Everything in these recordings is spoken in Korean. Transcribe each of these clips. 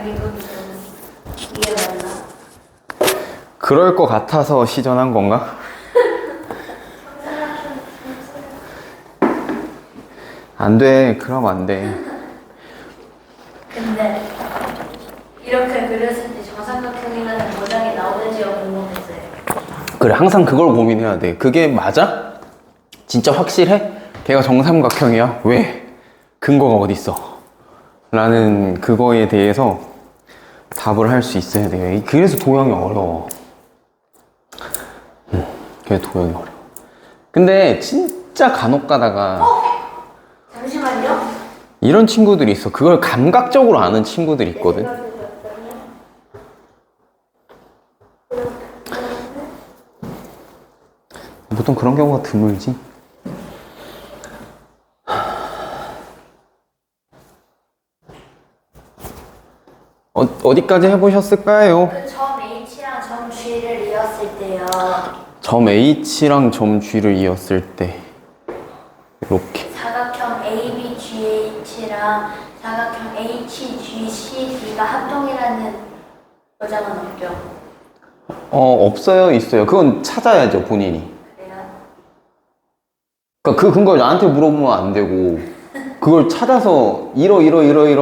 그리고는 좀 이해가 나. 그럴 것 같아서 시전한 건가? 안 돼. 그럼 안 돼. 근데 이렇게 그렸을 때 정삼각형이라는 모양이 나오는지가 궁금했어요. 그래, 항상 그걸 고민해야 돼. 그게 맞아? 진짜 확실해? 걔가 정삼각형이야? 왜? 근거가 어딨어? 라는 그거에 대해서 답을 할 수 있어야 돼요. 그래서 도형이 어려워. 그래서 도형이 어려워. 근데 진짜 간혹 가다가 잠시만요. 이런 친구들이 있어. 그걸 감각적으로 아는 친구들이 있거든. 보통 그런 경우가 드물지. 어디까지 해보셨을까요? 그 점 H랑 점 G를 이었을 때요. 점 H랑 점 G를 이었을 때 이렇게 사각형 ABGH랑 사각형 HGCD가 합동이라는 보장은 없죠. 없어요? 있어요? 그건 찾아야죠, 본인이. 그래요? 그러니까 그 근거를 나한테 물어보면 안 되고 그걸 찾아서 이러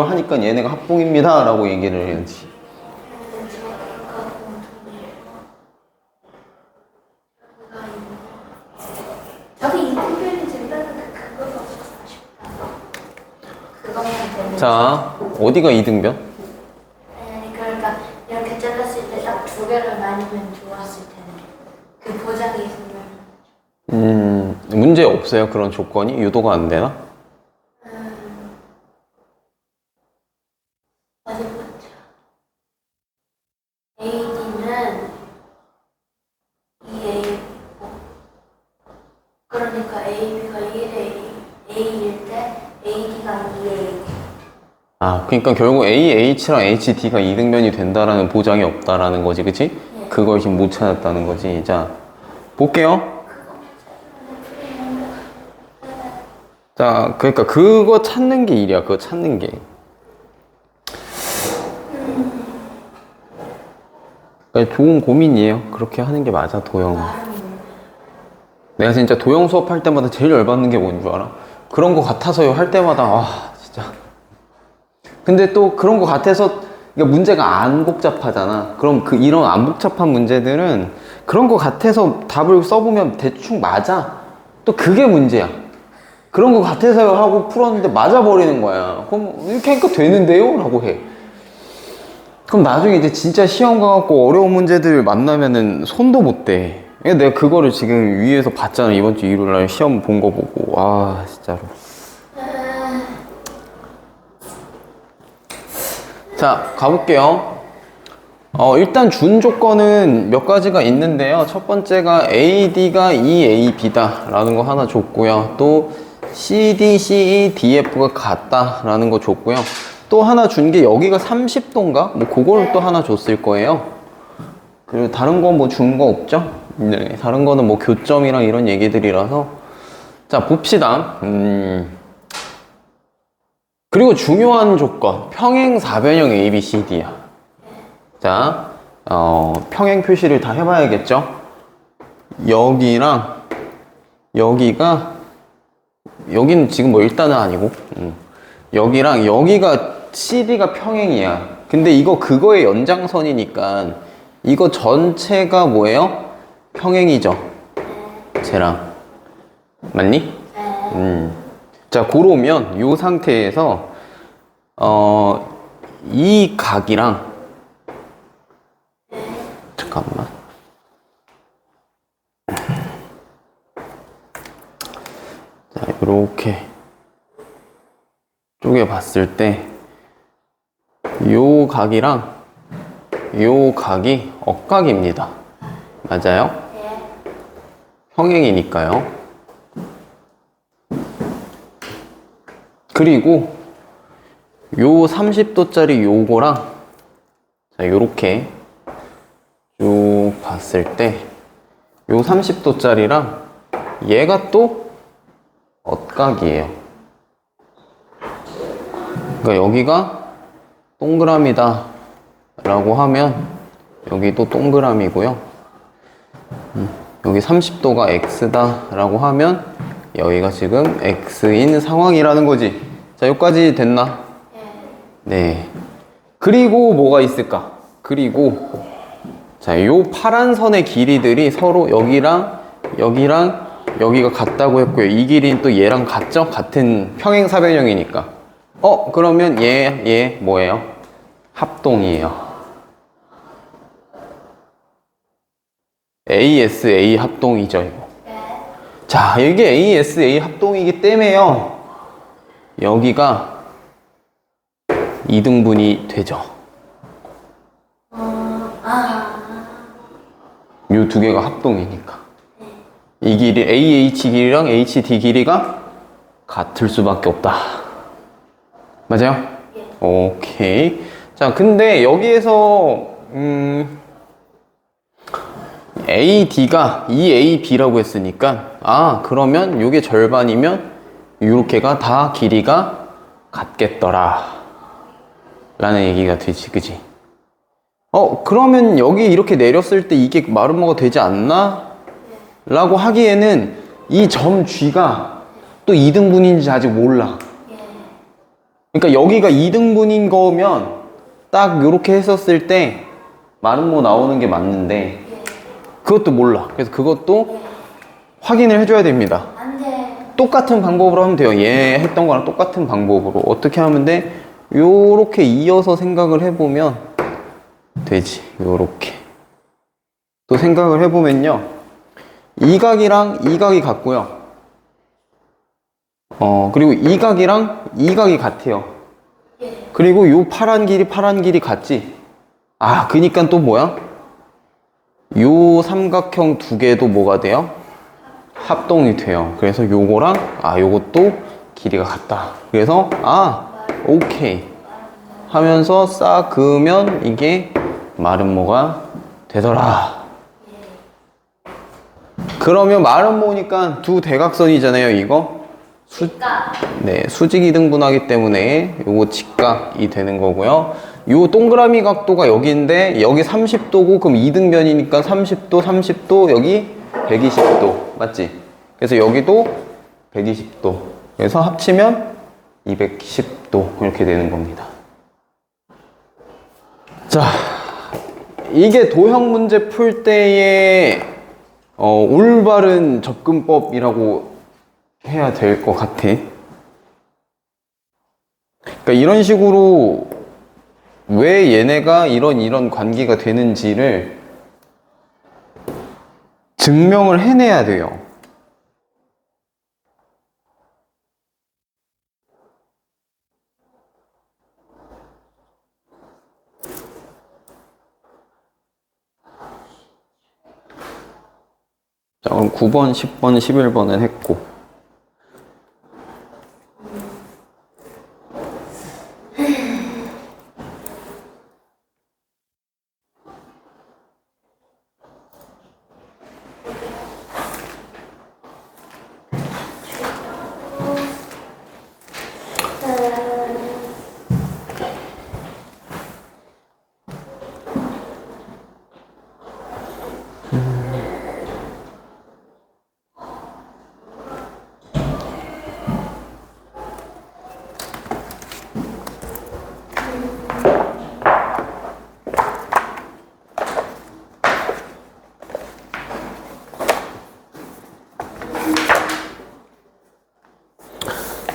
하니까 얘네가 합동입니다 라고 얘기를 해야지. 저도 이 특별히 증명은 그거가 없었나 싶다. 그것만 되면. 자, 어디가 이등변? 아니 그러니까 이렇게 잘랐을 때 딱 두 개를 나누면 좋았을 텐데 그 보장이 있으면. 문제 없어요, 그런 조건이? 유도가 안 되나? 어디 보자. AD는 2A 그러니까 AB가 1A A일 때 AD가 2A. 아, 그러니까 결국 H랑 HD가 이등변이 된다라는 보장이 없다라는 거지, 그치? 네. 그걸 지금 못 찾았다는 거지. 자, 볼게요. 자, 그러니까 그거 찾는 게 일이야. 그거 찾는 게. 그러니까 좋은 고민이에요. 그렇게 하는 게 맞아, 도형. 내가 진짜 도형 수업할 때마다 제일 열받는 게 뭔 줄 알아? 그런 거 같아서요 할 때마다 진짜. 근데 또 그런 거 같아서 그러니까 문제가 안 복잡하잖아. 그럼 이런 안 복잡한 문제들은 그런 거 같아서 답을 써보면 대충 맞아. 또 그게 문제야. 그런 거 같아서요 하고 풀었는데 맞아버리는 거야. 그럼 이렇게 하니까 되는데요? 라고 해. 그럼 나중에 이제 진짜 시험 가갖고 어려운 문제들 만나면은 손도 못 대. 내가 그거를 지금 위에서 봤잖아. 이번 주 일요일날 시험 본 거 보고. 진짜로. 자, 가볼게요. 일단 준 조건은 몇 가지가 있는데요. 첫 번째가 AD가 2AB다 라는 거 하나 줬고요. 또 CD, CE, DF가 같다 라는 거 줬고요. 또 하나 준 게 여기가 30도인가? 뭐 그걸 또 하나 줬을 거예요. 그리고 다른 거 뭐 준 거 없죠? 네, 다른 거는 뭐 교점이랑 이런 얘기들이라서. 자, 봅시다. 그리고 중요한 조건, 평행 사변형 ABCD야. 자, 평행 표시를 다 해봐야겠죠? 여기랑 여기는 지금 뭐 일단은 아니고 여기랑 여기가 CD가 평행이야. 근데 이거 그거의 연장선이니까 이거 전체가 뭐예요? 평행이죠? 쟤랑 맞니? 자, 그러면 이 상태에서 이 각이랑 잠깐만. 자, 이렇게 쪼개 봤을 때 요 각이랑 요 각이 억각입니다. 맞아요? 네. 평행이니까요. 그리고 요 30도짜리 요거랑 자, 요렇게 쭉 봤을 때 요 30도짜리랑 얘가 또 억각이에요. 그러니까 여기가 동그라미다 라고 하면 여기도 동그라미고요. 여기 30도가 x다 라고 하면 여기가 지금 x인 상황이라는 거지. 자, 여기까지 됐나? 네. 그리고 뭐가 있을까? 그리고 자, 요 파란 선의 길이들이 서로 여기랑 여기가 같다고 했고요. 이 길이는 또 얘랑 같죠? 같은 평행사변형이니까. 그러면 얘 뭐예요? 합동이에요. ASA 합동이죠, 이거. 자, 이게 ASA 합동이기 때문에요. 여기가 2등분이 되죠. 요 두 개가 합동이니까. 이 길이 AH 길이랑 HD 길이가 같을 수밖에 없다. 맞아요? 오케이. 자, 근데 여기에서 AD가 2AB라고 했으니까 그러면 요게 절반이면 요렇게가 다 길이가 같겠더라 라는 얘기가 되지, 그지? 그러면 여기 이렇게 내렸을 때 이게 마름모가 되지 않나? 라고 하기에는 이 점 G가 또 2등분인지 아직 몰라. 그러니까 여기가 2등분인 거면 딱 이렇게 했었을 때 마름모 나오는 게 맞는데 그것도 몰라. 그래서 그것도 확인을 해줘야 됩니다. 똑같은 방법으로 하면 돼요. 얘 했던 거랑 똑같은 방법으로. 어떻게 하면 돼? 요렇게 이어서 생각을 해보면 되지. 요렇게. 또 생각을 해보면요. 이 각이랑 이 각이 같고요. 그리고 이 각이랑 이 각이 같아요. 그리고 요 파란 길이 같지? 그니까 또 뭐야? 요 삼각형 두 개도 뭐가 돼요? 합동이 돼요. 그래서 요거랑 요것도 길이가 같다. 그래서 오케이 하면서 싹 그으면 이게 마름모가 되더라. 그러면 마름모니까 두 대각선이잖아요, 이거. 수직 이등분하기 때문에 요거 직각이 되는 거고요. 요 동그라미 각도가 여기인데 여기 30도고 그럼 이등변이니까 30도 여기 120도 맞지? 그래서 여기도 120도. 그래서 합치면 210도 이렇게 되는 겁니다. 자, 이게 도형 문제 풀 때의 올바른 접근법이라고 해야 될 것 같아. 그러니까 이런 식으로 왜 얘네가 이런 관계가 되는지를 증명을 해내야 돼요. 자, 그럼 9번, 10번, 11번은 했고.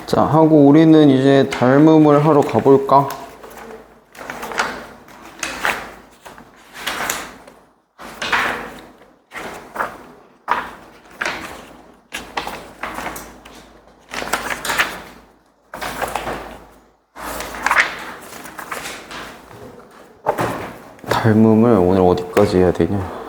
자, 하고 우리는 이제 닮음을 하러 가볼까? 닮음을 오늘 어디까지 해야 되냐?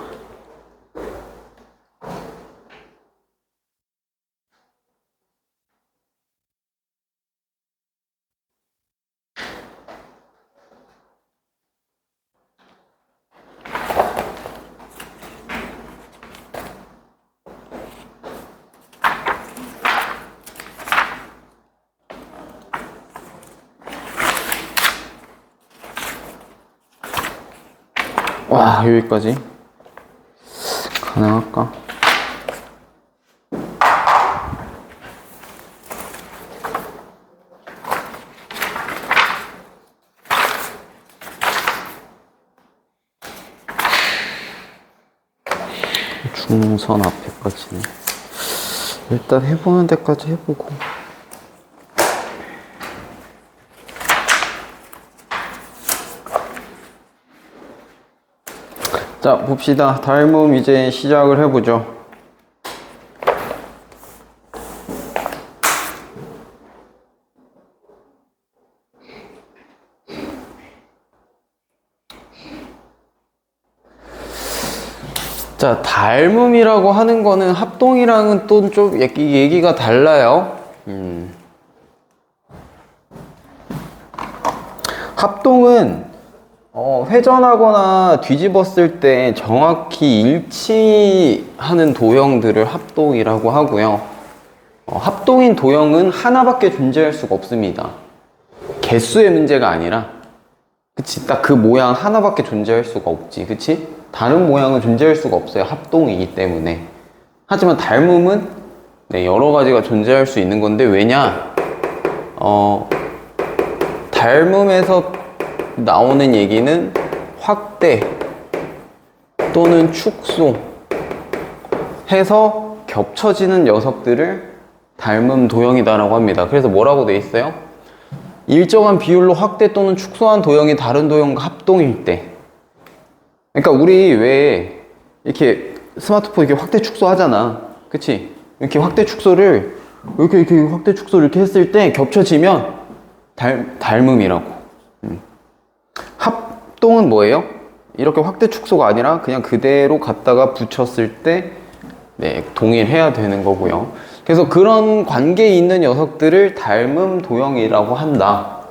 와, 여기까지 가능할까? 중선 앞에까지는 일단 해보는 데까지 해보고. 자, 봅시다. 닮음 이제 시작을 해보죠. 자, 닮음이라고 하는 거는 합동이랑은 또 좀 얘기가 달라요. 합동은 회전하거나 뒤집었을 때 정확히 일치하는 도형들을 합동이라고 하고요. 합동인 도형은 하나밖에 존재할 수가 없습니다. 개수의 문제가 아니라, 그치? 딱 그 모양 하나밖에 존재할 수가 없지, 그치? 다른 모양은 존재할 수가 없어요. 합동이기 때문에. 하지만 닮음은 네, 여러 가지가 존재할 수 있는 건데, 왜냐? 닮음에서 나오는 얘기는 확대 또는 축소 해서 겹쳐지는 녀석들을 닮음 도형이다라고 합니다. 그래서 뭐라고 돼 있어요? 일정한 비율로 확대 또는 축소한 도형이 다른 도형과 합동일 때. 그러니까 우리 왜 이렇게 스마트폰 이렇게 확대 축소 하잖아, 그치? 이렇게 확대 축소를 이렇게 확대 축소를 이렇게 했을 때 겹쳐지면 닮음이라고. 합동은 뭐예요? 이렇게 확대 축소가 아니라 그냥 그대로 갖다가 붙였을 때 네, 동일해야 되는 거고요. 그래서 그런 관계에 있는 녀석들을 닮음 도형이라고 한다.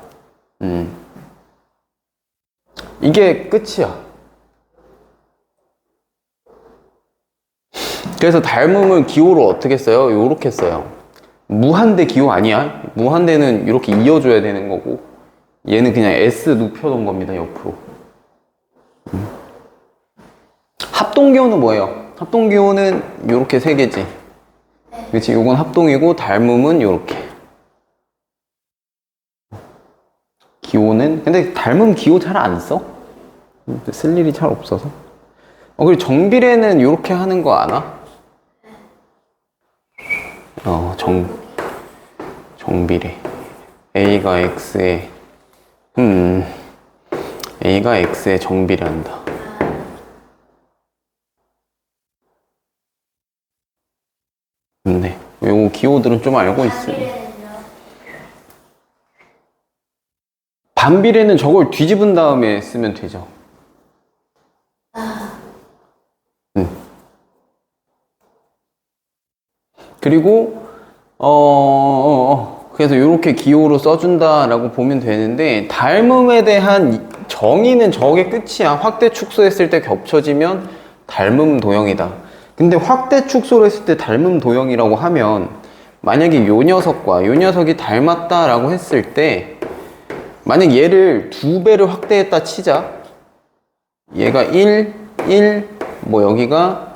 이게 끝이야. 그래서 닮음을 기호로 어떻게 써요? 요렇게 써요. 무한대 기호 아니야? 무한대는 이렇게 이어줘야 되는 거고, 얘는 그냥 S 눕혀놓은 겁니다, 옆으로. 합동기호는 뭐예요? 합동기호는 요렇게 세 개지. 그치? 요건 합동이고, 닮음은 요렇게. 기호는, 근데 닮음 기호 잘 안 써? 쓸 일이 잘 없어서. 그리고 정비례는 요렇게 하는 거 아나? 정비례. A가 X에, A가 X에 정비례한다. 네. 요거 기호들은 좀 알고 있어요. 반비례는 저걸 뒤집은 다음에 쓰면 되죠. 그리고 그래서 이렇게 기호로 써준다라고 보면 되는데, 닮음에 대한 정의는 저게 끝이야. 확대 축소했을 때 겹쳐지면 닮음 도형이다. 근데 확대 축소를 했을 때 닮음 도형이라고 하면, 만약에 요 녀석과 요 녀석이 닮았다라고 했을 때, 만약 얘를 2배를 확대했다 치자. 얘가 1, 뭐 여기가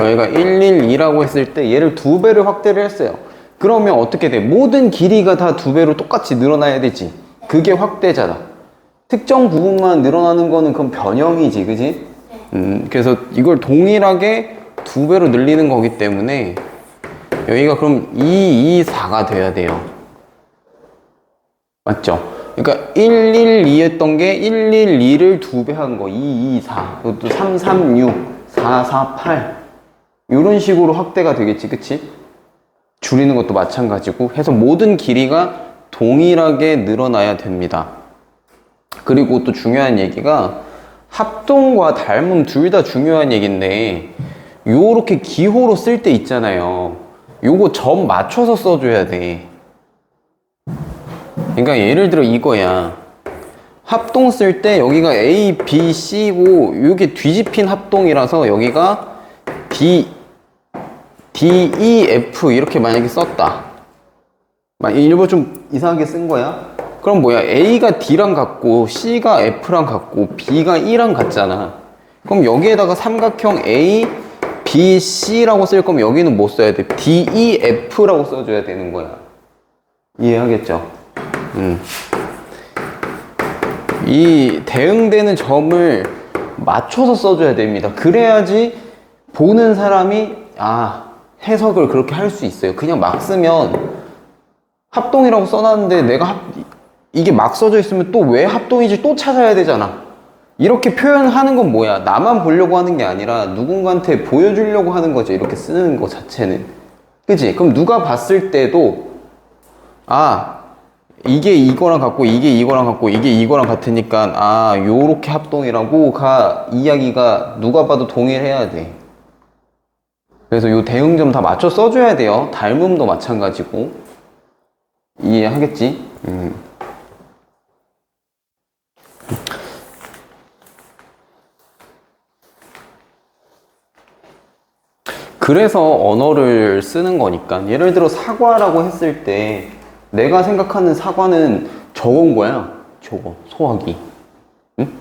저희가 112라고 했을 때 얘를 2배를 확대를 했어요. 그러면 어떻게 돼? 모든 길이가 다 2배로 똑같이 늘어나야 되지. 그게 확대잖아. 특정 부분만 늘어나는 거는 그건 변형이지, 그지? 그래서 이걸 동일하게 2배로 늘리는 거기 때문에 여기가 그럼 224가 돼야 돼요. 맞죠? 그러니까 112 했던 게 112를 2배 한 거, 224, 그것도 336, 448 이런 식으로 확대가 되겠지, 그치? 줄이는 것도 마찬가지고 해서 모든 길이가 동일하게 늘어나야 됩니다. 그리고 또 중요한 얘기가, 합동과 닮음 둘 다 중요한 얘기인데, 요렇게 기호로 쓸 때 있잖아요. 요거 점 맞춰서 써줘야 돼. 그러니까 예를 들어 이거야. 합동 쓸 때 여기가 A, B, C고 이게 뒤집힌 합동이라서 여기가 D, E, F 이렇게 만약에 썼다. 일부 좀 이상하게 쓴 거야? 그럼 뭐야? A가 D랑 같고 C가 F랑 같고 B가 E랑 같잖아. 그럼 여기에다가 삼각형 A, B, C라고 쓸 거면 여기는 뭐 써야 돼? D, E, F라고 써줘야 되는 거야. 이해하겠죠? 이 대응되는 점을 맞춰서 써줘야 됩니다. 그래야지 보는 사람이 해석을 그렇게 할 수 있어요. 그냥 막 쓰면 합동이라고 써놨는데 내가 이게 막 써져 있으면 또 왜 합동인지 또 찾아야 되잖아. 이렇게 표현하는 건 뭐야? 나만 보려고 하는 게 아니라 누군가한테 보여주려고 하는 거지. 이렇게 쓰는 거 자체는. 그치? 그럼 누가 봤을 때도 이게 이거랑 같고 이게 이거랑 같고 이게 이거랑 같으니까 요렇게 합동이라고 이야기가 누가 봐도 동일해야 돼. 그래서 요 대응점 다 맞춰 써줘야 돼요. 닮음도 마찬가지고. 이해하겠지? 그래서 언어를 쓰는 거니까. 예를 들어 사과라고 했을 때 내가 생각하는 사과는 저건 거야. 저거 소화기. 응?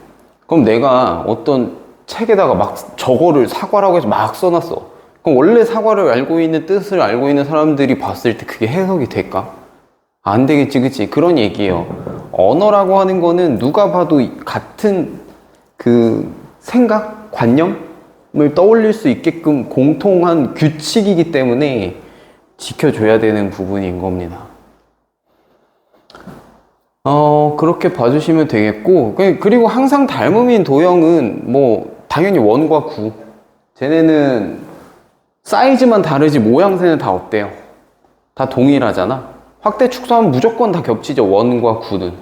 그럼 내가 어떤 책에다가 막 저거를 사과라고 해서 막 써놨어. 그럼 원래 사과를 알고 있는 뜻을 알고 있는 사람들이 봤을 때 그게 해석이 될까? 안 되겠지, 그치? 그런 얘기예요. 언어라고 하는 거는 누가 봐도 같은 그 생각, 관념을 떠올릴 수 있게끔 공통한 규칙이기 때문에 지켜줘야 되는 부분인 겁니다. 그렇게 봐주시면 되겠고, 그리고 항상 닮음인 도형은 뭐 당연히 원과 구. 쟤네는 사이즈만 다르지 모양새는 다 어때요? 다 동일하잖아. 확대 축소하면 무조건 다 겹치죠. 원과 구는.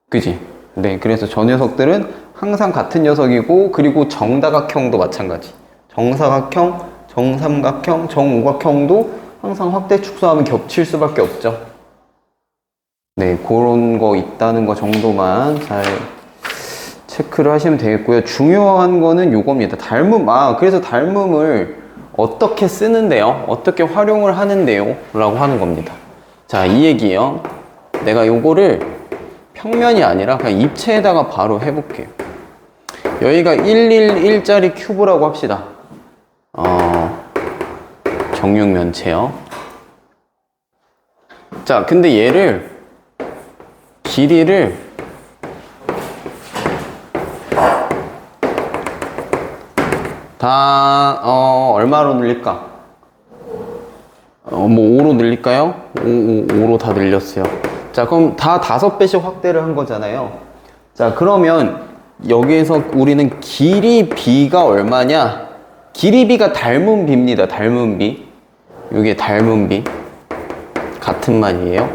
그지? 네, 그래서 저 녀석들은 항상 같은 녀석이고, 그리고 정다각형도 마찬가지. 정사각형, 정삼각형, 정오각형도 항상 확대 축소하면 겹칠 수밖에 없죠. 네, 그런 거 있다는 거 정도만 잘 체크를 하시면 되겠고요. 중요한 거는 요겁니다. 닮음, 그래서 닮음을 어떻게 쓰는데요? 어떻게 활용을 하는데요? 라고 하는 겁니다. 자, 이 얘기예요. 내가 요거를 평면이 아니라 그냥 입체에다가 바로 해볼게요. 여기가 111짜리 큐브라고 합시다. 정육면체요. 자, 근데 얘를 길이를 다 얼마로 늘릴까? 뭐 5로 늘릴까요? 5로 다 늘렸어요. 자, 그럼 다 5배씩 확대를 한 거잖아요. 자, 그러면 여기에서 우리는 길이 b가 얼마냐? 길이 b가 닮은 b입니다. 닮은 b. 이게 닮은 b. 같은 말이에요.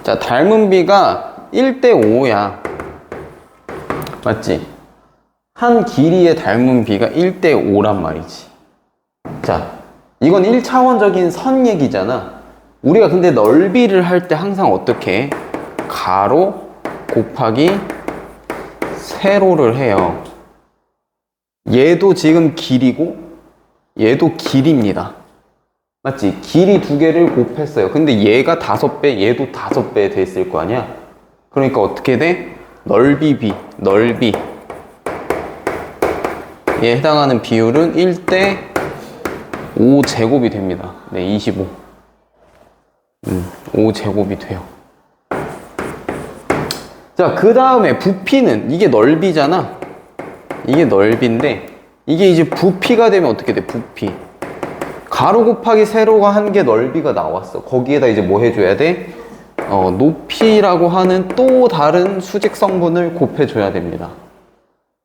자, 닮은 b가 1대5야. 맞지? 한 길이의 닮은 b가 1대5란 말이지. 자, 이건 1차원적인 선 얘기잖아. 우리가 근데 넓이를 할 때 항상 어떻게 해? 가로 곱하기 세로를 해요. 얘도 지금 길이고 얘도 길입니다. 맞지? 길이 두 개를 곱했어요. 근데 얘가 5배, 얘도 5배 됐을 거 아니야? 그러니까 어떻게 돼? 넓이 b, 넓이 얘에 해당하는 비율은 1대 5제곱이 됩니다. 네, 25. 5제곱이 돼요. 자, 그 다음에 부피는 이게 넓이잖아. 이게 넓이인데 이게 이제 부피가 되면 어떻게 돼? 부피. 가로 곱하기 세로가 한 게 넓이가 나왔어. 거기에다 이제 뭐 해줘야 돼? 높이라고 하는 또 다른 수직 성분을 곱해줘야 됩니다.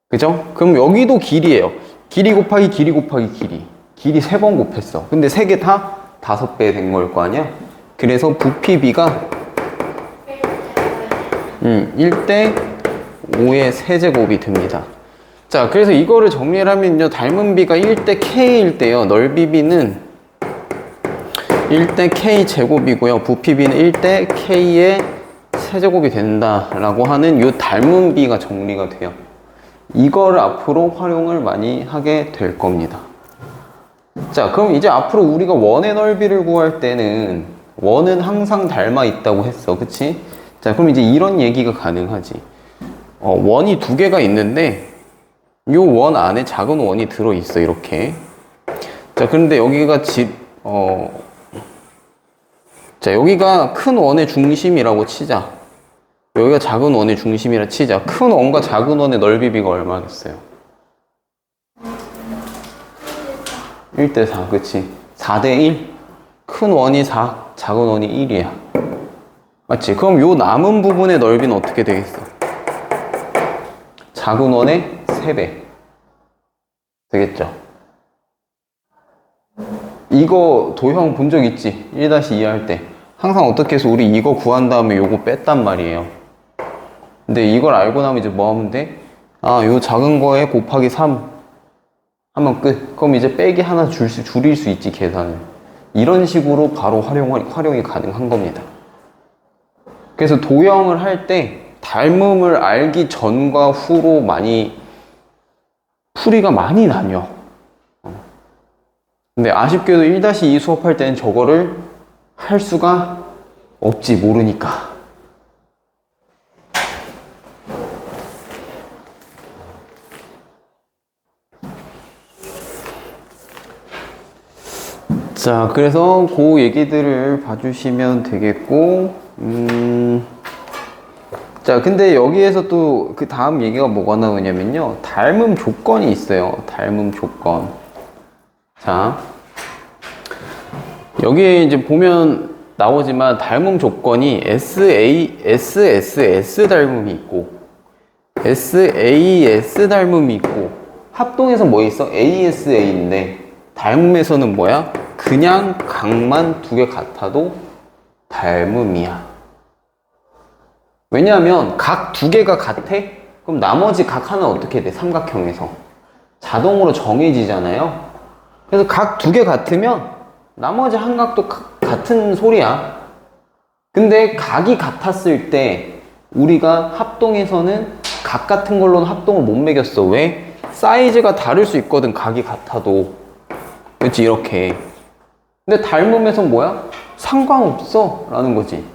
그죠? 그럼 여기도 길이에요. 길이 곱하기 길이 곱하기 길이. 길이 3번 곱했어. 근데 3개 다 5배 된 걸 거 아니야? 그래서 부피 b가 1대 5의 세제곱이 됩니다. 자, 그래서 이거를 정리를 하면요. 닮은 b가 1대 k일 때요. 넓이 b는 1대 k 제곱이고요. 부피 b는 1대 k의 세제곱이 된다라고 하는 이 닮은 b가 정리가 돼요. 이걸 앞으로 활용을 많이 하게 될 겁니다. 자, 그럼 이제 앞으로 우리가 원의 넓이를 구할 때는 원은 항상 닮아 있다고 했어. 그치? 자, 그럼 이제 이런 얘기가 가능하지. 원이 두 개가 있는데 요 원 안에 작은 원이 들어있어. 이렇게. 자, 그런데 여기가 자, 여기가 큰 원의 중심이라고 치자. 여기가 작은 원의 중심이라 치자. 큰 원과 작은 원의 넓이비가 얼마겠어요? 1대4, 그치? 4대1? 큰 원이 4, 작은 원이 1이야. 맞지? 그럼 요 남은 부분의 넓이는 어떻게 되겠어? 작은 원의 3배. 되겠죠? 이거 도형 본 적 있지? 1-2 할 때. 항상 어떻게 해서 우리 이거 구한 다음에 요거 뺐단 말이에요. 근데 이걸 알고 나면 이제 뭐 하면 돼? 아, 요 작은 거에 곱하기 3 하면 끝. 그럼 이제 빼기 하나 줄일 수 있지, 계산을. 이런 식으로 바로 활용이 가능한 겁니다. 그래서 도형을 할 때 닮음을 알기 전과 후로 풀이가 많이 나뉘어. 근데 아쉽게도 1-2 수업할 때는 저거를 할 수가 없지, 모르니까. 자, 그래서 그 얘기들을 봐주시면 되겠고, 자, 근데 여기에서 또 그 다음 얘기가 뭐가 나오냐면요. 닮음 조건이 있어요. 닮음 조건. 자, 여기에 이제 보면 나오지만 닮음 조건이 SSS 닮음이 있고, SAS 닮음이 있고, 합동에서 뭐 있어? ASA인데, 닮음에서는 뭐야? 그냥 각만 두 개 같아도 닮음이야. 왜냐하면 각 두 개가 같아? 그럼 나머지 각 하나 어떻게 돼? 삼각형에서 자동으로 정해지잖아요. 그래서 각 두 개 같으면 나머지 한 각도 같은 소리야. 근데 각이 같았을 때 우리가 합동에서는 각 같은 걸로는 합동을 못 매겼어. 왜? 사이즈가 다를 수 있거든, 각이 같아도. 그렇지, 이렇게. 근데 닮음에선 뭐야? 상관없어 라는 거지.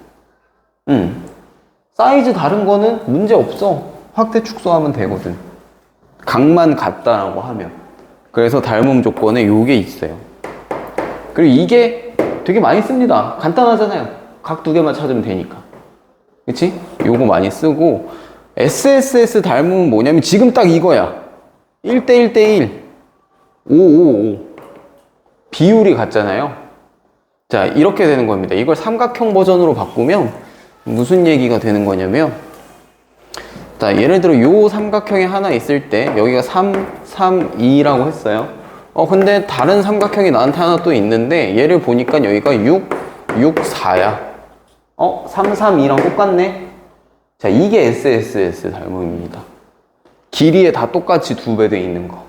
사이즈 다른 거는 문제 없어. 확대 축소하면 되거든. 각만 같다라고 하면. 그래서 닮음 조건에 요게 있어요. 그리고 이게 되게 많이 씁니다. 간단하잖아요. 각 두 개만 찾으면 되니까. 그치? 요거 많이 쓰고, SSS 닮음은 뭐냐면 지금 딱 이거야. 1대1대1 555 비율이 같잖아요. 자, 이렇게 되는 겁니다. 이걸 삼각형 버전으로 바꾸면 무슨 얘기가 되는 거냐면, 자, 예를 들어 요 삼각형이 하나 있을 때 여기가 3, 3, 2라고 했어요. 근데 다른 삼각형이 나한테 하나 또 있는데 얘를 보니까 여기가 6, 6, 4야. 3, 3, 2랑 똑같네? 자, 이게 SSS 닮음입니다. 길이에 다 똑같이 2배 돼 있는 거.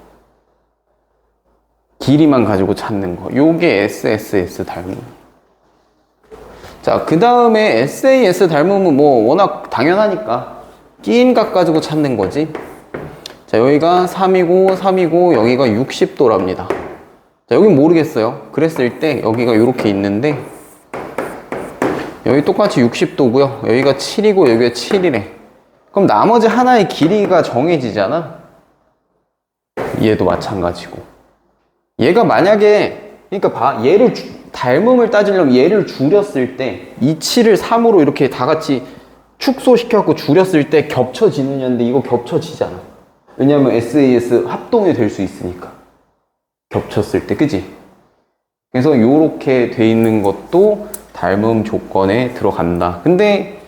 길이만 가지고 찾는 거. 요게 SSS 닮음. 자, 그 다음에 SAS 닮음은 뭐 워낙 당연하니까 끼인 각 가지고 찾는 거지. 자, 여기가 3이고 3이고 여기가 60도랍니다. 자, 여긴 모르겠어요. 그랬을 때 여기가 이렇게 있는데 여기 똑같이 60도고요. 여기가 7이고 여기가 7이래. 그럼 나머지 하나의 길이가 정해지잖아. 얘도 마찬가지고. 얘가 만약에, 그러니까 봐, 얘를 닮음을 따지려면 얘를 줄였을 때 이 7을 3으로 이렇게 다 같이 축소시켜갖고 줄였을 때 겹쳐지느냐인데 이거 겹쳐지잖아. 왜냐면 SAS 합동이 될 수 있으니까. 겹쳤을 때, 그지? 그래서 요렇게 돼 있는 것도 닮음 조건에 들어간다. 근데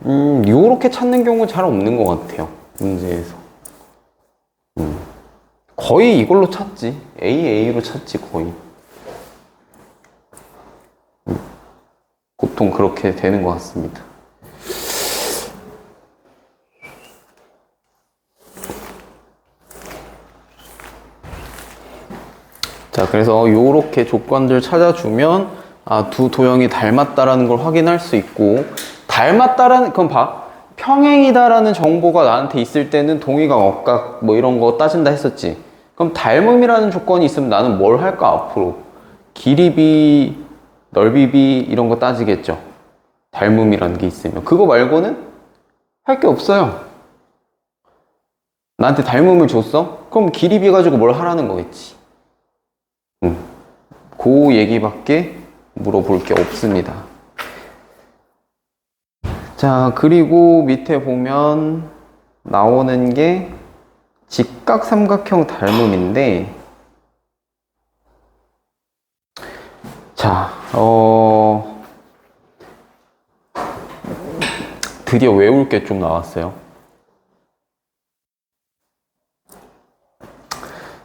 요렇게 찾는 경우는 잘 없는 것 같아요, 문제에서. 거의 이걸로 찾지. AA로 찾지, 거의. 보통 그렇게 되는 것 같습니다. 자, 그래서 요렇게 조건들 찾아주면 두 도형이 닮았다라는 걸 확인할 수 있고, 닮았다라는, 그럼 봐. 평행이다라는 정보가 나한테 있을 때는 동의각, 억각 뭐 이런 거 따진다 했었지. 그럼 닮음이라는 조건이 있으면 나는 뭘 할까, 앞으로? 길이 b, 넓이 b 이런 거 따지겠죠. 닮음이라는 게 있으면. 그거 말고는 할 게 없어요. 나한테 닮음을 줬어? 그럼 길이 b 가지고 뭘 하라는 거겠지. 그 얘기밖에 물어볼 게 없습니다. 자, 그리고 밑에 보면 나오는 게 직각삼각형 닮음인데, 자, 드디어 외울 게 좀 나왔어요.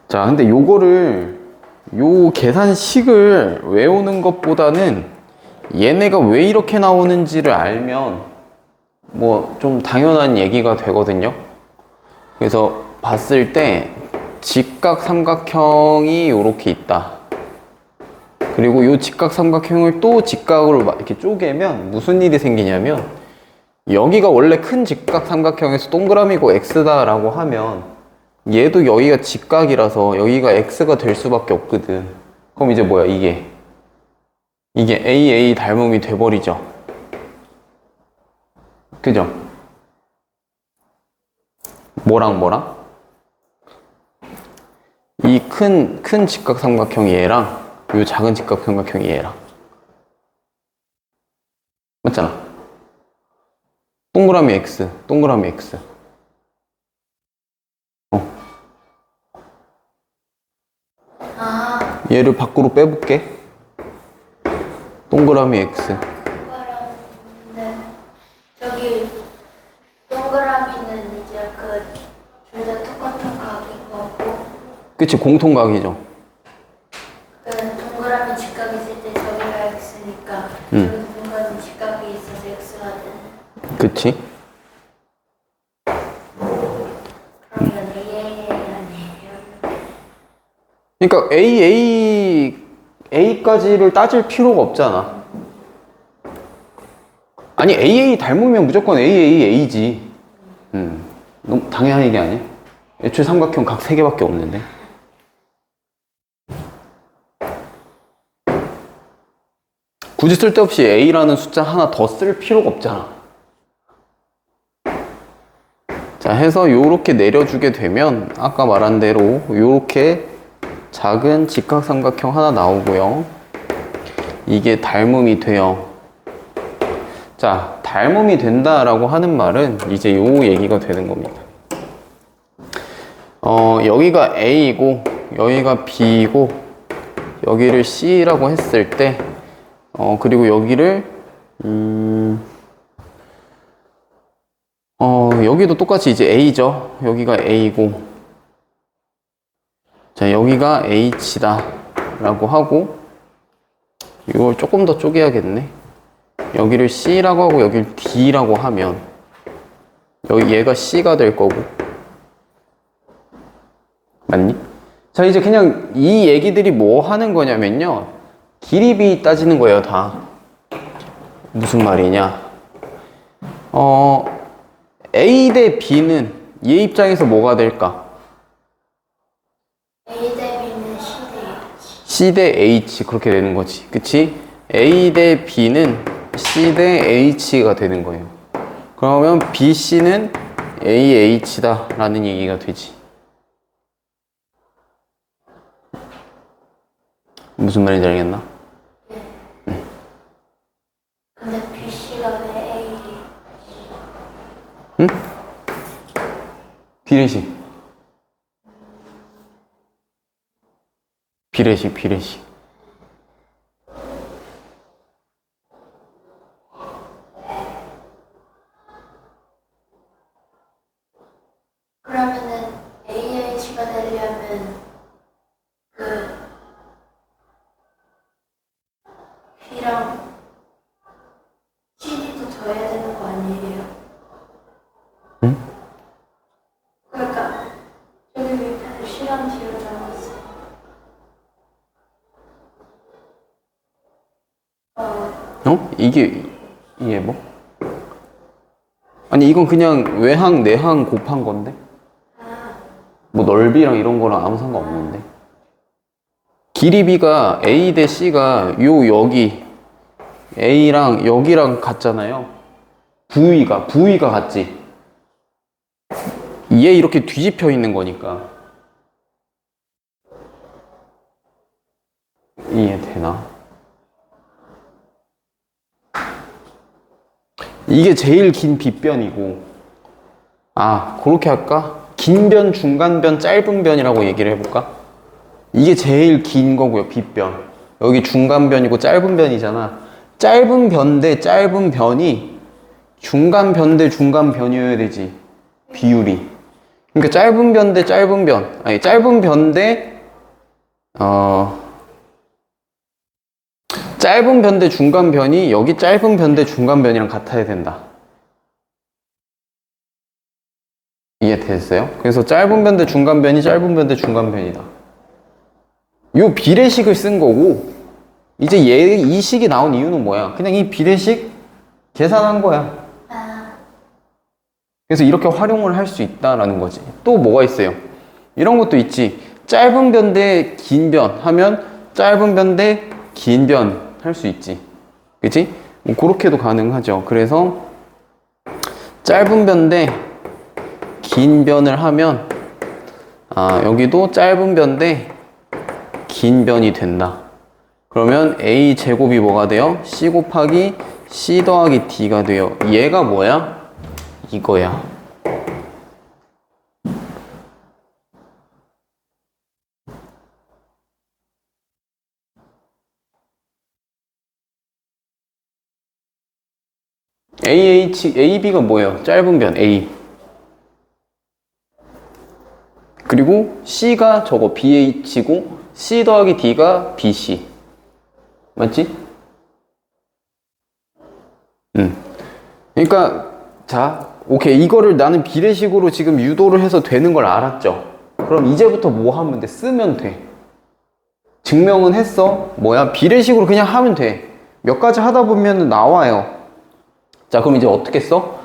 자, 근데 요 계산식을 외우는 것보다는 얘네가 왜 이렇게 나오는지를 알면 뭐 좀 당연한 얘기가 되거든요. 그래서 봤을 때 직각삼각형이 이렇게 있다. 그리고 이 직각삼각형을 또 직각으로 이렇게 쪼개면 무슨 일이 생기냐면, 여기가 원래 큰 직각삼각형에서 동그라미고 x다라고 하면 얘도 여기가 직각이라서 여기가 x가 될 수밖에 없거든. 그럼 이제 뭐야, 이게 AA 닮음이 돼버리죠. 그죠? 뭐랑 이 큰 직각삼각형이 얘랑 이 작은 직각삼각형이 얘랑 맞잖아. 동그라미 x, 동그라미 x. 얘를 밖으로 빼볼게. 동그라미 x. 네. 저기 동그라미는 이제 둘 다 똑같은 각인 거고. 그치, 공통각이죠. 동그라미 직각이 있을 때 저기가 x니까 저기 동그라미 직각이 있어서 x가 되는. 그치? 그러면 a아니에요. 그러니까 A까지를 따질 필요가 없잖아. 아니, AA 닮으면 무조건 A지. 너무 당연한 얘기 아니야? 애초에 삼각형 각 3개밖에 없는데. 굳이 쓸데없이 A라는 숫자 하나 더 쓸 필요가 없잖아. 자, 해서 요렇게 내려주게 되면 아까 말한 대로 요렇게 작은 직각삼각형 하나 나오고요. 이게 닮음이 돼요. 자, 닮음이 된다라고 하는 말은 이제 요 얘기가 되는 겁니다. 여기가 A이고 여기가 B이고 여기를 C라고 했을 때 그리고 여기를 여기도 똑같이 이제 A죠. 여기가 A고 자, 여기가 H다 라고 하고 이걸 조금 더 쪼개야겠네. 여기를 C라고 하고 여기를 D라고 하면 여기 얘가 C가 될 거고 맞니? 자, 이제 그냥 이 얘기들이 뭐 하는 거냐면요, 길이 B 따지는 거예요. 다 무슨 말이냐, A 대 B는 얘 입장에서 뭐가 될까? A 대 B는 C 대 H. C 대 H 그렇게 되는 거지, 그치? A 대 B는 C 대 H가 되는 거예요. 그러면 BC는 AH다 라는 얘기가 되지. 무슨 말인지 알겠나? 네. 근데 BC가 왜 A? 응? 비례식. 비례식. 그러면은 AH가 되려면 B랑 CD도 더해야 되는 거 아니에요? 응? 그러니까 저기 밑에는 C랑 D로 적었어. 이게 뭐? 아니, 이건 그냥 외항, 내항 곱한 건데? 뭐 넓이랑 이런 거랑 아무 상관없는데? 길이 b가 a 대 c가 여기 a랑 여기랑 같잖아요. 부위가 같지. 얘 이렇게 뒤집혀 있는 거니까. 이해되나? 이게 제일 긴 빗변이고, 그렇게 할까? 긴 변, 중간 변, 짧은 변이라고 얘기를 해볼까? 이게 제일 긴 거고요, 빗변. 여기 중간 변이고 짧은 변이잖아. 짧은 변 대 짧은 변이 중간 변 대 중간 변이어야 되지, 비율이. 그러니까 짧은 변 대 짧은 변, 짧은 변 대 짧은 변 대 중간 변이 여기 짧은 변 대 중간 변이랑 같아야 된다. 이해됐어요? 그래서 짧은 변 대 중간 변이 짧은 변 대 중간 변이다. 요 비례식을 쓴 거고, 이제 이 식이 나온 이유는 뭐야? 그냥 이 비례식 계산한 거야. 그래서 이렇게 활용을 할 수 있다라는 거지. 또 뭐가 있어요? 이런 것도 있지. 짧은 변 대 긴 변 하면 짧은 변 대 긴 변 할 수 있지. 그치? 뭐 그렇게도 가능하죠. 그래서 짧은 변 대 긴 변을 하면 여기도 짧은 변 대 긴 변이 된다. 그러면 a 제곱이 뭐가 돼요? c 곱하기 c 더하기 d가 돼요. 얘가 뭐야? 이거야. AB가 뭐예요? 짧은 변 A. 그리고 C가 저거 BH고 C 더하기 D가 BC. 맞지? 그러니까 자, 오케이. 이거를 나는 비례식으로 지금 유도를 해서 되는 걸 알았죠? 그럼 이제부터 뭐 하면 돼? 쓰면 돼. 증명은 했어. 뭐야? 비례식으로 그냥 하면 돼. 몇 가지 하다 보면 나와요. 자, 그럼 이제 어떻게 써?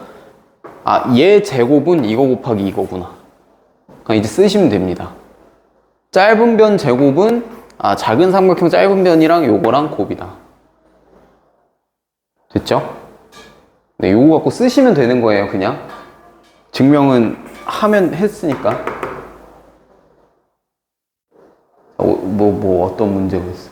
얘 제곱은 이거 곱하기 이거구나. 그냥 이제 쓰시면 됩니다. 짧은 변 제곱은 작은 삼각형 짧은 변이랑 요거랑 곱이다. 됐죠? 네, 요거 갖고 쓰시면 되는 거예요, 그냥. 증명은 하면 했으니까. 어떤 문제가 있어?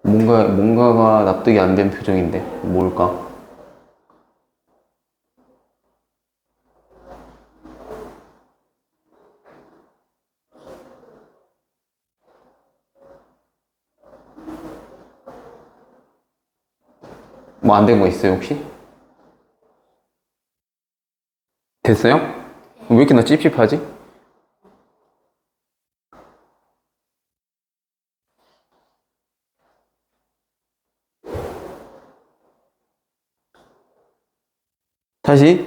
뭔가가 납득이 안 된 표정인데, 뭘까? 뭐 안 된 거 있어요, 혹시? 됐어요? 왜 이렇게 나 찝찝하지? 다시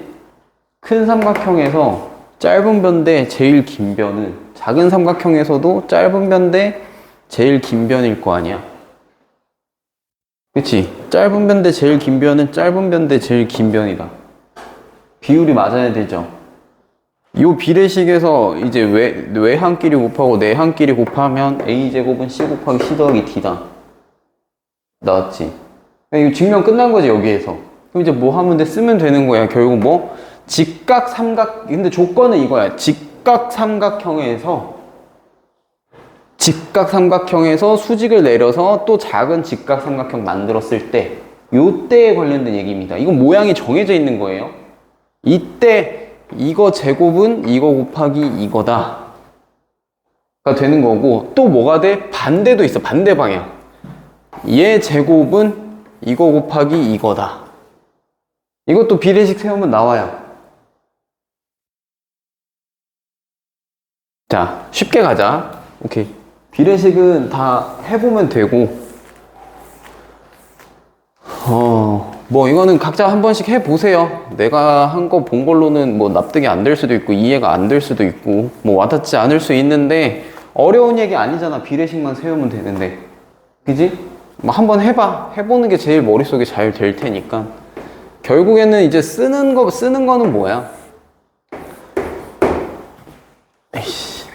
큰 삼각형에서 짧은 변 대 제일 긴 변은 작은 삼각형에서도 짧은 변 대 제일 긴 변일 거 아니야. 그치? 짧은 변 대 제일 긴 변은 짧은 변 대 제일 긴 변이다. 비율이 맞아야 되죠. 이 비례식에서 이제 외항끼리 곱하고 내항끼리 곱하면 a제곱은 c 곱하기 c 더하기 d다. 나왔지? 이거 증명 끝난 거지, 여기에서. 그럼 이제 뭐 하면 돼? 쓰면 되는 거야. 결국 뭐? 근데 조건은 이거야. 직각삼각형에서 수직을 내려서 또 작은 직각삼각형 만들었을 때, 요때에 관련된 얘기입니다. 이건 모양이 정해져 있는 거예요. 이때 이거 제곱은 이거 곱하기 이거다 가 되는 거고, 또 뭐가 돼? 반대도 있어. 반대 방향. 얘 제곱은 이거 곱하기 이거다. 이것도 비례식 세우면 나와요. 자, 쉽게 가자. 오케이. 비례식은 다 해보면 되고, 뭐 이거는 각자 한 번씩 해보세요. 내가 한 거 본 걸로는 뭐 납득이 안 될 수도 있고 이해가 안 될 수도 있고 뭐 와닿지 않을 수 있는데, 어려운 얘기 아니잖아. 비례식만 세우면 되는데. 그지? 뭐 한번 해봐. 해보는 게 제일 머릿속에 잘 될 테니까. 결국에는 이제 쓰는 거는 뭐야? 에이씨.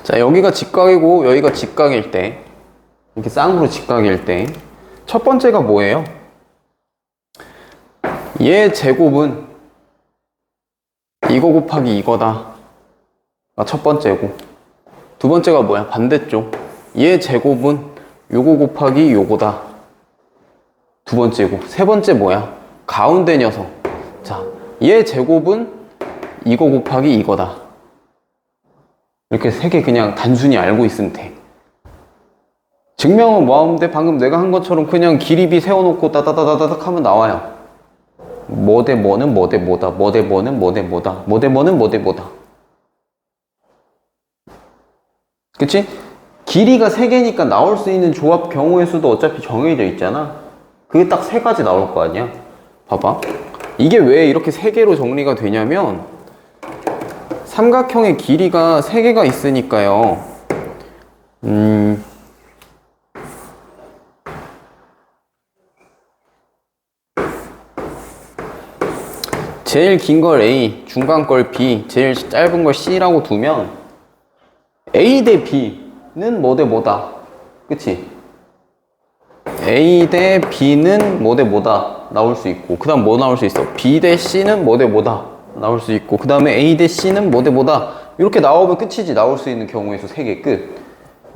자, 여기가 직각이고 여기가 직각일 때, 이렇게 쌍으로 직각일 때, 첫 번째가 뭐예요? 얘 제곱은 이거 곱하기 이거다. 첫 번째고. 두 번째가 뭐야? 반대쪽. 얘 제곱은 요거 곱하기 요거다. 두 번째고. 세 번째 뭐야? 가운데 녀석. 자, 얘 제곱은 이거 곱하기 이거다. 이렇게 세 개 그냥 단순히 알고 있으면 돼. 증명은 뭐 하면 돼? 방금 내가 한 것처럼 그냥 길이비 세워놓고 따다다다닥 하면 나와요. 뭐 대 뭐는 뭐 대 뭐다. 뭐 대 뭐는 뭐 대 뭐다. 뭐 대 뭐는 뭐 대 뭐다. 그치? 길이가 3개니까 나올 수 있는 조합 경우의 수도 어차피 정해져 있잖아. 그게 딱 3가지 나올 거 아니야. 봐봐. 이게 왜 이렇게 3개로 정리가 되냐면 삼각형의 길이가 3개가 있으니까요. 제일 긴 걸 A, 중간 걸 B, 제일 짧은 걸 C라고 두면 A 대 B는 뭐 대 뭐다. 그치? A 대 B는 뭐 대 뭐다 나올 수 있고, 그 다음 뭐 나올 수 있어? B 대 C는 뭐 대 뭐다 나올 수 있고, 그 다음에 A 대 C는 뭐 대 뭐다. 이렇게 나오면 끝이지. 나올 수 있는 경우에서 3개 끝.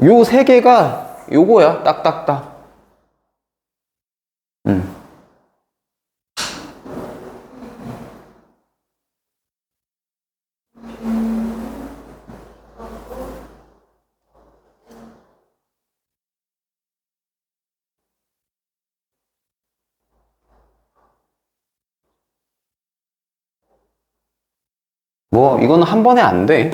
요 3개가 요거야. 딱딱딱. 뭐 이거는 한 번에 안 돼.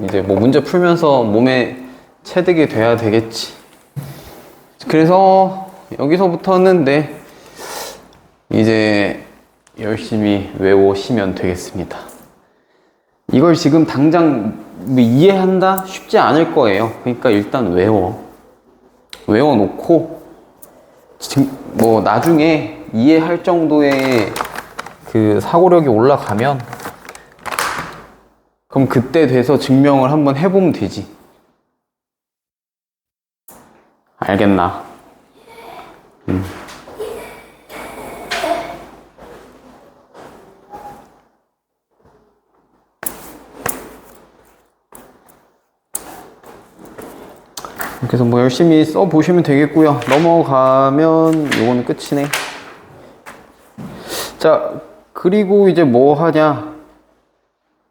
이제 뭐 문제 풀면서 몸에 체득이 돼야 되겠지. 그래서 여기서부터는 이제 열심히 외우시면 되겠습니다. 이걸 지금 당장 뭐 이해한다? 쉽지 않을 거예요. 그러니까 일단 외워놓고 뭐 나중에 이해할 정도의 그 사고력이 올라가면 그럼 그때 돼서 증명을 한번 해보면 되지. 알겠나? 그래서 뭐 열심히 써보시면 되겠고요. 넘어가면 요거는 끝이네. 자, 그리고 이제 뭐 하냐?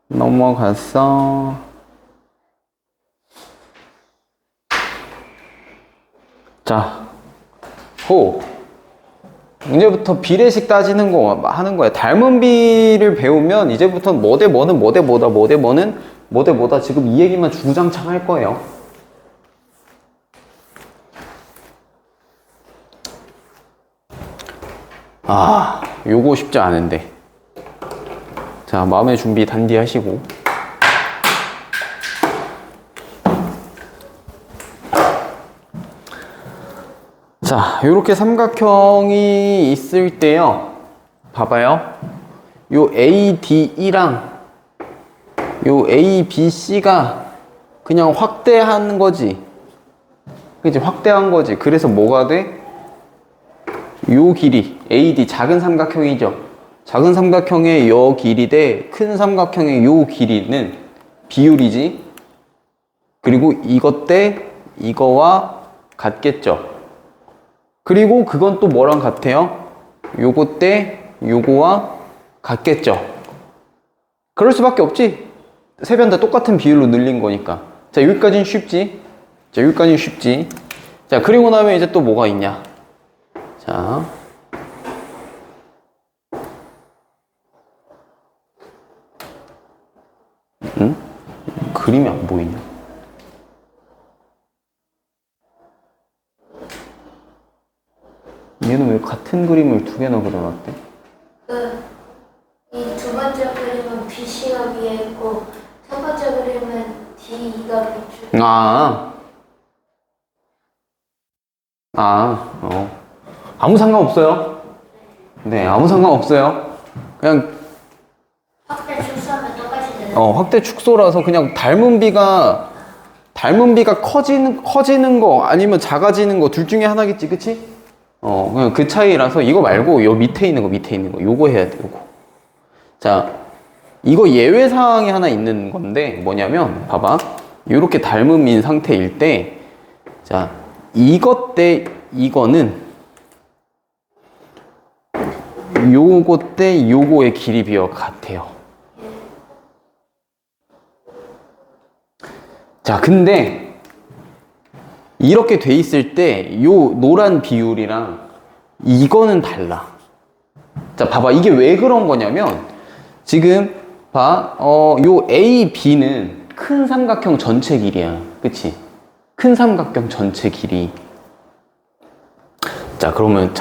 넘어갔어. 자, 이제부터 비례식 따지는 거 하는 거야. 닮은 비를 배우면 이제부터 뭐 대 뭐는 뭐 대 뭐다, 뭐 대 뭐는 뭐 대 뭐다. 지금 이 얘기만 주구장창 할 거예요. 요거 쉽지 않은데. 자, 마음의 준비 단디 하시고. 자, 요렇게 삼각형이 있을 때요. 봐봐요. 요 ADE랑 요 ABC가 그냥 확대한 거지. 그치? 확대한 거지. 그래서 뭐가 돼? 요 길이, AD 작은 삼각형이죠. 작은 삼각형의 요 길이 대 큰 삼각형의 요 길이는 비율이지. 그리고 이것 대 이거와 같겠죠. 그리고 그건 또 뭐랑 같아요? 요거 대 요거와 같겠죠. 그럴 수밖에 없지. 세 변 다 똑같은 비율로 늘린 거니까. 자, 여기까지는 쉽지. 자, 그리고 나면 이제 또 뭐가 있냐. 자, 그림이 안 보이냐? 얘는 왜 같은 그림을 2개나 그려놨대? BC가 위에 있고 첫 번째 그림은 D가 비추. 아무 상관없어요. 네, 아무 상관없어요. 그냥 확대 축소하면 똑같이 되는. 확대 축소라서 그냥 닮은 비가 커지는 거 아니면 작아지는 거 둘 중에 하나겠지, 그치? 그냥 그 차이라서 이거 말고 요 밑에 있는 거 요거 해야 돼, 요거. 자, 이거 예외 사항이 하나 있는 건데 뭐냐면 봐봐. 요렇게 닮음인 상태일 때 자, 이것 대 이거는 요거 대 요거의 길이 비율 같아요. 자, 근데 이렇게 돼 있을 때 요 노란 비율이랑 이거는 달라. 자, 봐봐. 이게 왜 그런 거냐면 지금 봐. 요 A, B는 큰 삼각형 전체 길이야. 그치? 큰 삼각형 전체 길이. 자, 그러면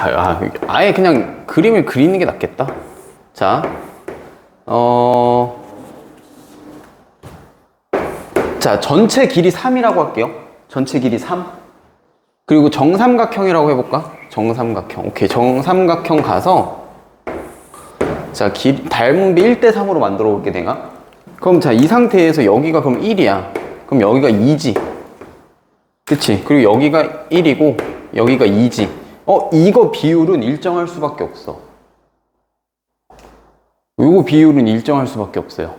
아예 그냥 그림을 그리는 게 낫겠다. 자, 자, 전체 길이 3이라고 할게요. 전체 길이 3. 그리고 정삼각형이라고 해볼까? 정삼각형. 오케이. 정삼각형 가서, 자, 닮은 비 1대3으로 만들어 볼게, 내가. 그럼 자, 이 상태에서 여기가 그럼 1이야. 그럼 여기가 2지. 그치? 그리고 여기가 1이고, 여기가 2지. 이거 비율은 일정할 수밖에 없어. 요거 비율은 일정할 수밖에 없어요.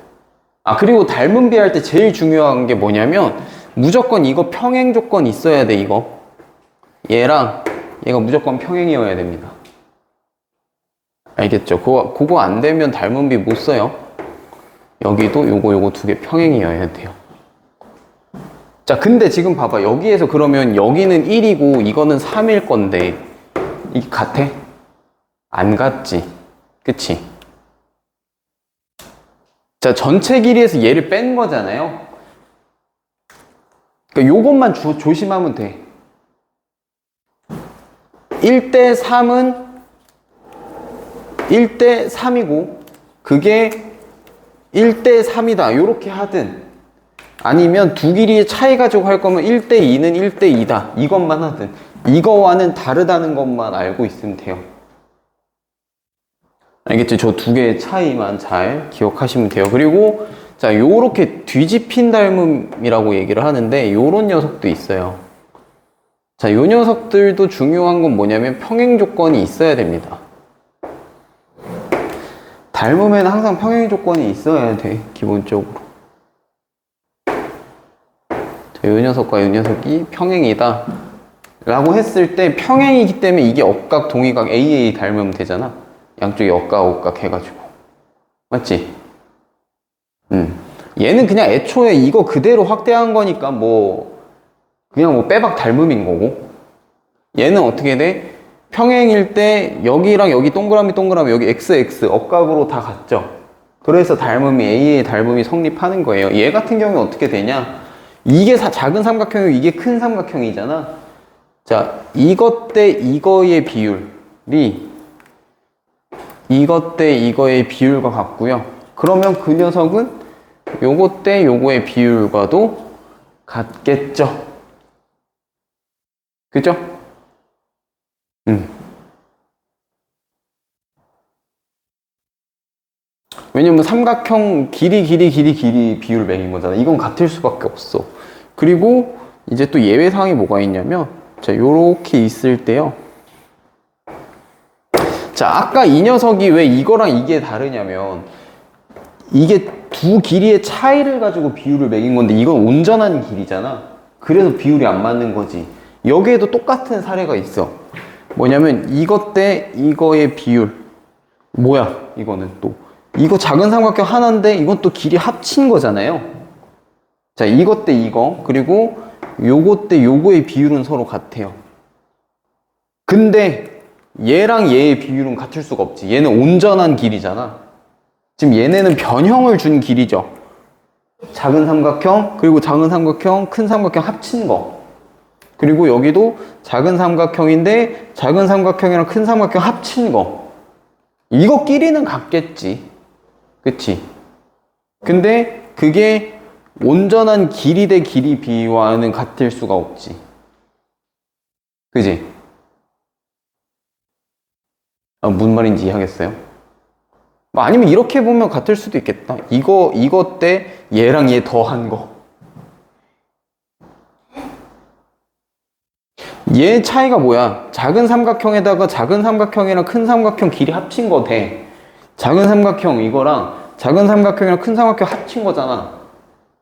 그리고 닮은 비 할 때 제일 중요한 게 뭐냐면 무조건 이거 평행 조건 있어야 돼. 이거 얘랑 얘가 무조건 평행이어야 됩니다. 알겠죠? 그거 안 되면 닮은 비 못 써요. 여기도 요거 두 개 평행이어야 돼요. 자, 근데 지금 봐봐. 여기에서 그러면 여기는 1이고 이거는 3일 건데 이게 같아? 안 같지? 그치? 자, 전체 길이에서 얘를 뺀 거잖아요. 그러니까 요것만 조심하면 돼. 1대3은 1대3이고 그게 1대3이다. 요렇게 하든 아니면 두 길이의 차이 가지고 할 거면 1대2는 1대2다. 이것만 하든 이거와는 다르다는 것만 알고 있으면 돼요. 알겠죠? 저 두 개의 차이만 잘 기억하시면 돼요. 그리고 자, 요렇게 뒤집힌 닮음이라고 얘기를 하는데 요런 녀석도 있어요. 자, 요 녀석들도 중요한 건 뭐냐면 평행 조건이 있어야 됩니다. 닮음에는 항상 평행 조건이 있어야 돼, 기본적으로. 자, 요 녀석과 요 녀석이 평행이다 라고 했을 때 평행이기 때문에 이게 억각, 동의각, AA 닮으면 되잖아. 양쪽이 억각 해가지고. 맞지? 얘는 그냥 애초에 이거 그대로 확대한 거니까 그냥 빼박 닮음인 거고. 얘는 어떻게 돼? 평행일 때 여기랑 여기 동그라미 여기 XX 억각으로 다 같죠? 그래서 닮음이 A의 닮음이 성립하는 거예요. 얘 같은 경우는 어떻게 되냐? 이게 작은 삼각형이고 이게 큰 삼각형이잖아. 자, 이것 대 이거의 비율이 이것 대 이거의 비율과 같고요. 그러면 그 녀석은 요것 대 요거의 비율과도 같겠죠. 그죠? 왜냐면 삼각형 길이 비율 매긴 거잖아. 이건 같을 수밖에 없어. 그리고 이제 또 예외 사항이 뭐가 있냐면 자, 요렇게 있을 때요. 자, 아까 이 녀석이 왜 이거랑 이게 다르냐면 이게 두 길이의 차이를 가지고 비율을 매긴 건데 이건 온전한 길이잖아. 그래서 비율이 안 맞는 거지. 여기에도 똑같은 사례가 있어. 뭐냐면 이것 대 이거의 비율. 뭐야 이거는 또 이거 작은 삼각형 하나인데 이건 또 길이 합친 거잖아요. 자, 이것 대 이거 그리고 요것 대 요거의 비율은 서로 같아요. 근데 얘랑 얘의 비율은 같을 수가 없지. 얘는 온전한 길이잖아. 지금 얘네는 변형을 준 길이죠. 작은 삼각형, 그리고 작은 삼각형, 큰 삼각형 합친 거. 그리고 여기도 작은 삼각형인데 작은 삼각형이랑 큰 삼각형 합친 거. 이거끼리는 같겠지. 그치? 근데 그게 온전한 길이 대 길이 비와는 같을 수가 없지. 그지? 무슨 말인지 이해하겠어요? 아니면 이렇게 보면 같을 수도 있겠다. 이거 때 얘랑 얘 더한 거. 얘 차이가 뭐야? 작은 삼각형에다가 작은 삼각형이랑 큰 삼각형 길이 합친 거 돼. 작은 삼각형 이거랑 작은 삼각형이랑 큰 삼각형 합친 거잖아.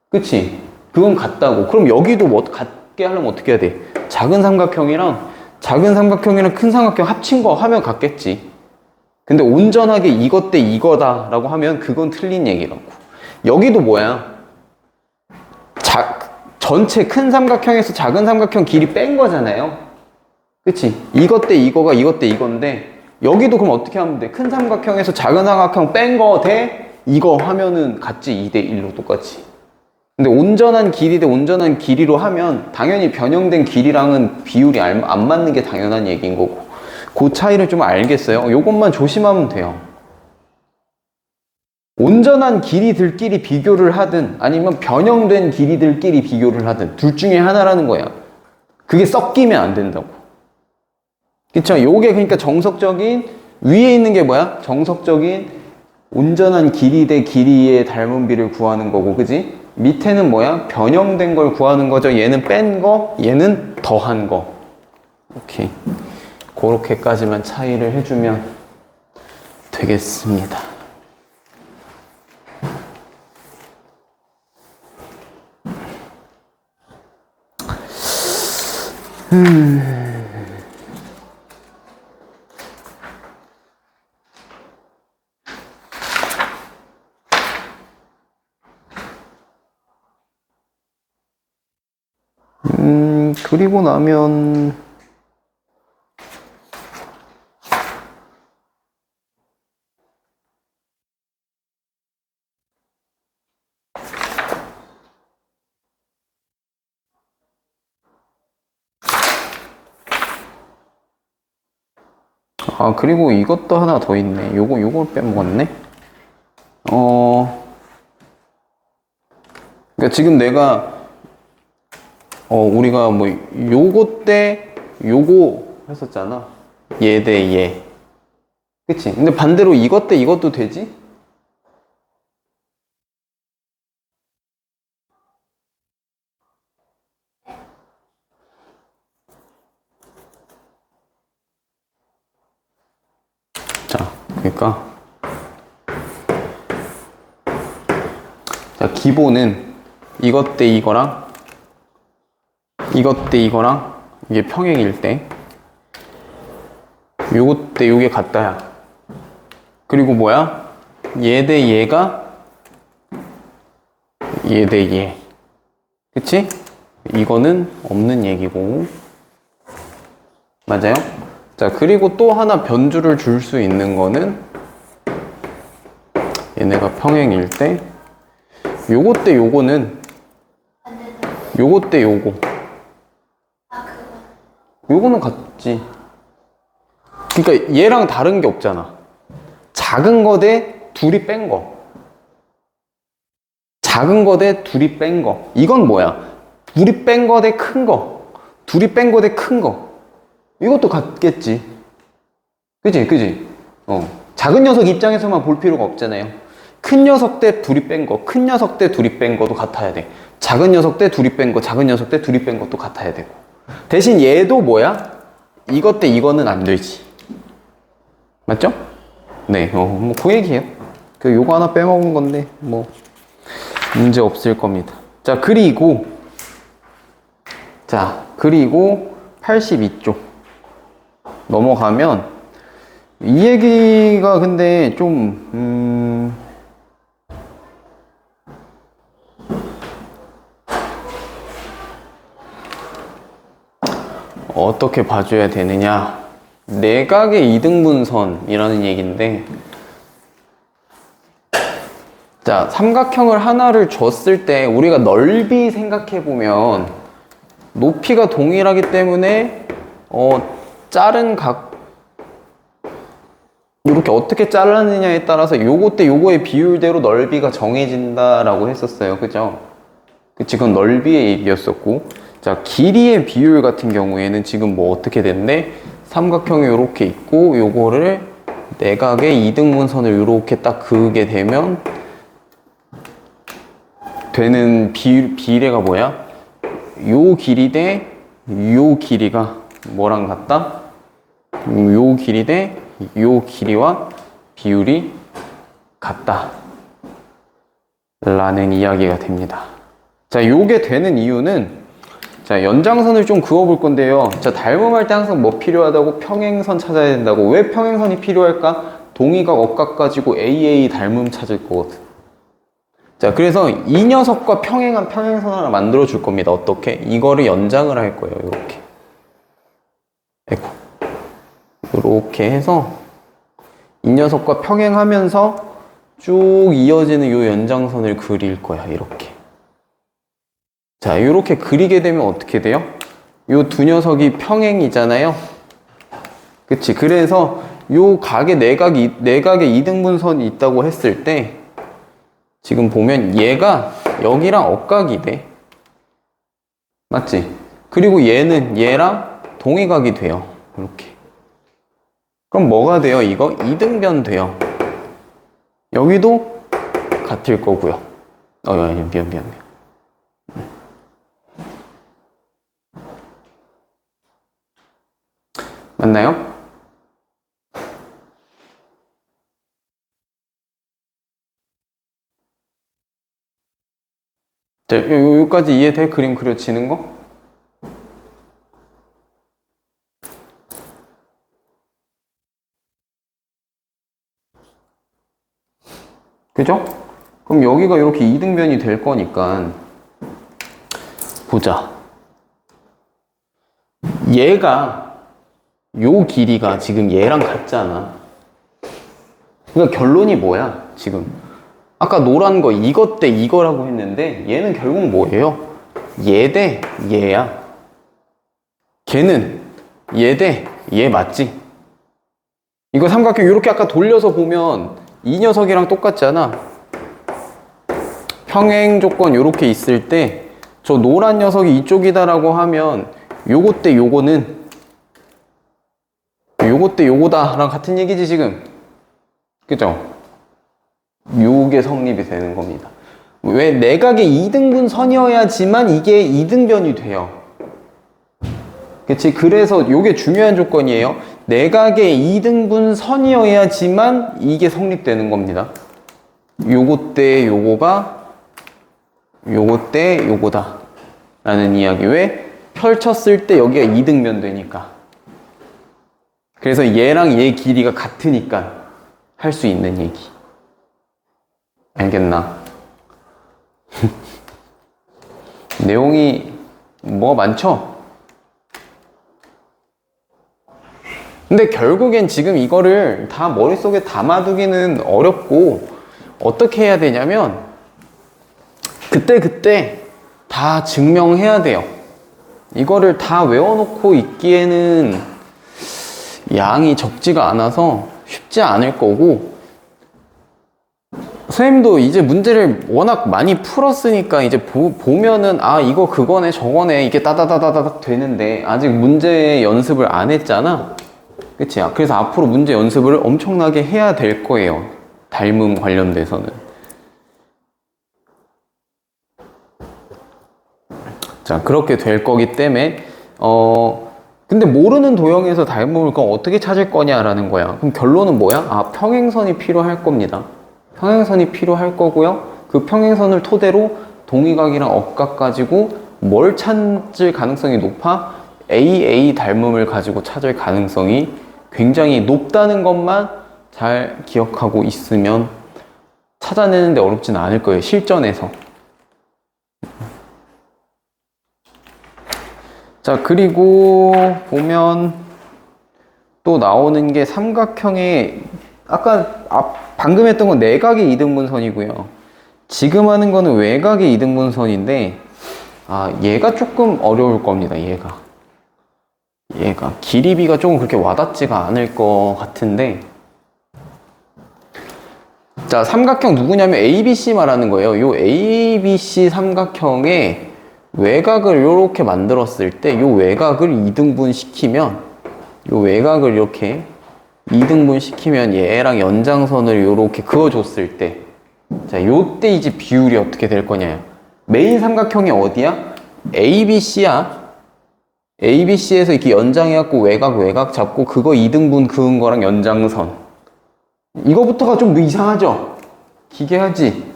그치? 그건 같다고. 그럼 여기도 뭐 같게 하려면 어떻게 해야 돼? 작은 삼각형이랑 큰 삼각형 합친 거 하면 같겠지. 근데 온전하게 이것 대 이거다 라고 하면 그건 틀린 얘기라고. 여기도 뭐야? 전체 큰 삼각형에서 작은 삼각형 길이 뺀 거잖아요. 그치? 이것 대 이거가 이것 대 이건데 여기도 그럼 어떻게 하면 돼? 큰 삼각형에서 작은 삼각형 뺀 거 대 이거 하면은 같지. 2대 1로 똑같이. 근데 온전한 길이 대 온전한 길이로 하면 당연히 변형된 길이랑은 비율이 안 맞는 게 당연한 얘기인 거고. 그 차이를 좀 알겠어요? 요것만 조심하면 돼요. 온전한 길이들끼리 비교를 하든 아니면 변형된 길이들끼리 비교를 하든 둘 중에 하나라는 거야. 그게 섞이면 안 된다고. 그쵸? 요게 그러니까 정석적인 위에 있는 게 뭐야? 정석적인 온전한 길이 대 길이의 닮은 비를 구하는 거고, 그지? 밑에는 뭐야? 변형된 걸 구하는 거죠. 얘는 뺀 거, 얘는 더한 거. 오케이. 그렇게까지만 차이를 해주면 되겠습니다. 그리고 나면 그리고 이것도 하나 더 있네. 요걸 빼먹었네. 그러니까 지금 내가 우리가 뭐 요거 때 요거 했었잖아. 얘 대 얘. 그치? 근데 반대로 이것 때 이것도 되지? 자, 그러니까 자, 기본은 이것 대 이거랑 이것 대 이거랑 이게 평행일 때 요것 대 요게 같다야. 그리고 뭐야? 얘 대 얘가 얘 대 얘. 그치? 이거는 없는 얘기고. 맞아요? 자, 그리고 또 하나 변주를 줄 수 있는 거는 얘네가 평행일 때 요것 대 요거는 요것 대 요거. 요거는 같지. 그러니까 얘랑 다른 게 없잖아. 작은 거 대 둘이 뺀 거. 작은 거 대 둘이 뺀 거. 이건 뭐야? 둘이 뺀 거 대 큰 거. 둘이 뺀 거 대 큰 거. 이것도 같겠지. 그지? 작은 녀석 입장에서만 볼 필요가 없잖아요. 큰 녀석 대 둘이 뺀 거, 큰 녀석 대 둘이 뺀 거도 같아야 돼. 작은 녀석 대 둘이 뺀 거, 작은 녀석 대 둘이 뺀 것도 같아야 되고. 대신 얘도 뭐야? 이것 대 이거는 안 되지. 맞죠? 네, 뭐 그 얘기예요. 요거 하나 빼먹은 건데 뭐 문제 없을 겁니다. 자, 그리고 82쪽 넘어가면 이 얘기가 근데 좀 어떻게 봐줘야 되느냐. 내각의 이등분선이라는 얘기인데, 자, 삼각형을 하나를 줬을 때 우리가 넓이 생각해보면 높이가 동일하기 때문에 자른 각 이렇게 어떻게 잘랐느냐에 따라서 요거 때 요거의 비율대로 넓이가 정해진다라고 했었어요. 그죠? 그치, 그건 넓이의 얘기였었고. 자, 길이의 비율 같은 경우에는 지금 뭐 어떻게 됐네? 삼각형이 요렇게 있고, 요거를 내각의 이등분선을 요렇게 딱 그으게 되면 되는 비례가 뭐야? 요 길이 대 요 길이가 뭐랑 같다? 요 길이 대 요 길이와 비율이 같다 라는 이야기가 됩니다. 자, 요게 되는 이유는, 자, 연장선을 좀 그어 볼 건데요. 자, 닮음할 때 항상 뭐 필요하다고? 평행선 찾아야 된다고. 왜 평행선이 필요할까? 동의각, 억각 가지고 AA 닮음 찾을 거거든. 자, 그래서 이 녀석과 평행한 평행선 하나 만들어 줄 겁니다. 어떻게? 이거를 연장을 할 거예요. 요렇게. 아이고. 요렇게 해서 이 녀석과 평행하면서 쭉 이어지는 요 연장선을 그릴 거야. 이렇게. 자, 요렇게 그리게 되면 어떻게 돼요? 요 두 녀석이 평행이잖아요. 그치? 그래서 요 각의 내각의 이등분선이 있다고 했을 때 지금 보면 얘가 여기랑 억각이 돼. 맞지? 그리고 얘는 얘랑 동의각이 돼요. 이렇게. 그럼 뭐가 돼요? 이거 이등변 돼요. 여기도 같을 거고요. 미안. 맞나요? 자, 여기까지 이해돼? 그림 그려지는 거? 그죠? 그럼 여기가 이렇게 이등변이 될 거니까 보자. 얘가 요 길이가 지금 얘랑 같잖아. 그러니까 결론이 뭐야? 지금 아까 노란 거 이것 대 이거라고 했는데 얘는 결국 뭐예요? 얘 대 얘야. 걔는 얘 대 얘 맞지? 이거 삼각형 이렇게 아까 돌려서 보면 이 녀석이랑 똑같잖아. 평행 조건 이렇게 있을 때 저 노란 녀석이 이쪽이다라고 하면 요것 대 요거는 요것 대 요거다랑 같은 얘기지 지금. 그죠? 요게 성립이 되는 겁니다. 왜? 내각의 이등분선이어야지만 이게 이등변이 돼요. 그치? 그래서 요게 중요한 조건이에요. 내각의 이등분선이어야지만 이게 성립되는 겁니다. 요것 대 요거가 요것 대 요거다 라는 이야기. 왜? 펼쳤을 때 여기가 이등변 되니까. 그래서 얘랑 얘 길이가 같으니까 할 수 있는 얘기. 알겠나? 내용이 뭐가 많죠? 근데 결국엔 지금 이거를 다 머릿속에 담아두기는 어렵고 어떻게 해야 되냐면 그때 다 증명해야 돼요. 이거를 다 외워놓고 있기에는 양이 적지가 않아서 쉽지 않을 거고, 선생님도 이제 문제를 워낙 많이 풀었으니까 이제 보면은 아 이거 그거네 저거네 이게 따다다다닥 되는데 아직 문제 연습을 안 했잖아. 그치? 그래서 앞으로 문제 연습을 엄청나게 해야 될 거예요. 닮음 관련돼서는. 자, 그렇게 될 거기 때문에 근데 모르는 도형에서 닮음을 그럼 어떻게 찾을 거냐라는 거야. 그럼 결론은 뭐야? 아, 평행선이 필요할 겁니다. 평행선이 필요할 거고요. 그 평행선을 토대로 동의각이랑 억각 가지고 뭘 찾을 가능성이 높아? AA 닮음을 가지고 찾을 가능성이 굉장히 높다는 것만 잘 기억하고 있으면 찾아내는데 어렵진 않을 거예요. 실전에서. 자, 그리고 보면 또 나오는 게 삼각형의 아까 방금 했던 건 내각의 이등분선이고요. 지금 하는 거는 외각의 이등분선인데 얘가 조금 어려울 겁니다. 얘가 길이비가 조금 그렇게 와닿지가 않을 것 같은데 자, 삼각형 누구냐면 ABC 말하는 거예요. 요 ABC 삼각형의 외곽을 이렇게 만들었을 때 요 외곽을 2등분 시키면 요 외곽을 이렇게 2등분 시키면 얘랑 연장선을 이렇게 그어줬을 때 자, 요때 이제 비율이 어떻게 될 거냐. 메인 삼각형이 어디야? ABC야. ABC에서 이렇게 연장해갖고 외곽 잡고 그거 2등분 그은 거랑 연장선. 이거부터가 좀 이상하죠? 기괴하지?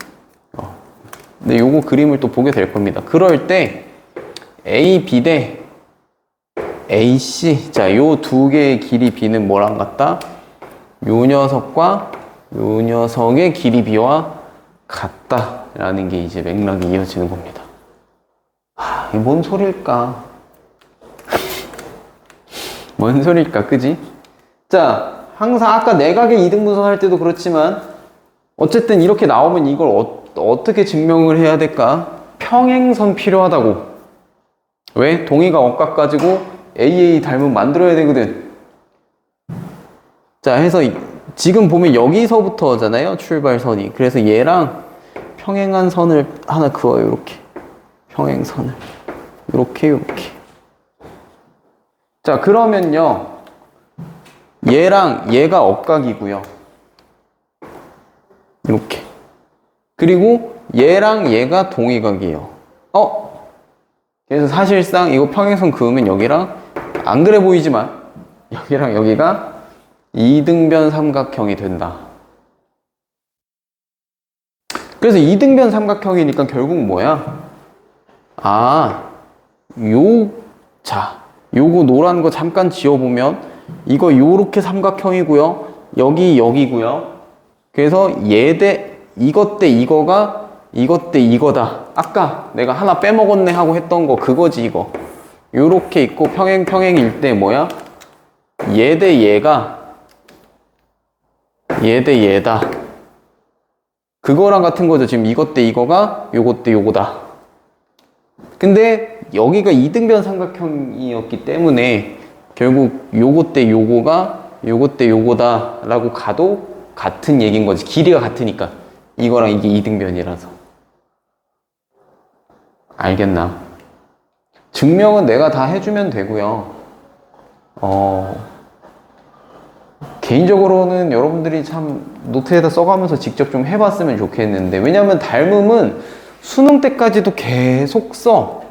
근데 요거 그림을 또 보게 될 겁니다. 그럴 때 AB 대 AC. 자, 요 두 개의 길이 B는 뭐랑 같다? 요 녀석과 요 녀석의 길이 B와 같다. 라는 게 이제 맥락이 이어지는 겁니다. 이게 뭔 소릴까? 뭔 소릴까, 그지? 자, 항상 아까 내각의 2등분선 할 때도 그렇지만 어쨌든 이렇게 나오면 이걸 어떻게 증명을 해야 될까? 평행선 필요하다고. 왜? 동의가 억각 가지고 AA 닮은 만들어야 되거든. 자, 해서 지금 보면 여기서부터잖아요, 출발선이. 그래서 얘랑 평행한 선을 하나 그어요, 이렇게. 평행선을. 이렇게. 자, 그러면요. 얘랑 얘가 억각이고요. 이렇게. 그리고 얘랑 얘가 동의각이에요. 그래서 사실상 이거 평행선 그으면 여기랑 안 그래 보이지만 여기랑 여기가 2등변 삼각형이 된다. 그래서 2등변 삼각형이니까 결국 뭐야? 요거 노란 거 잠깐 지워보면 이거 요렇게 삼각형이고요. 여기고요. 그래서 이것 대 이거가 이것 대 이거다. 아까 내가 하나 빼먹었네 하고 했던 거 그거지 이거. 요렇게 있고 평행일 때 뭐야? 얘 대 얘가 얘 대 얘다. 그거랑 같은 거죠. 지금 이것 대 이거가 요것 대 요거다. 근데 여기가 2등변 삼각형이었기 때문에 결국 요것 대 요거가 요것 대 요거다 라고 가도 같은 얘기인 거지. 길이가 같으니까. 이거랑 이게 2등변이라서. 알겠나? 증명은 내가 다 해주면 되고요. 개인적으로는 여러분들이 참 노트에다 써가면서 직접 좀 해봤으면 좋겠는데, 왜냐면 닮음은 수능 때까지도 계속 써.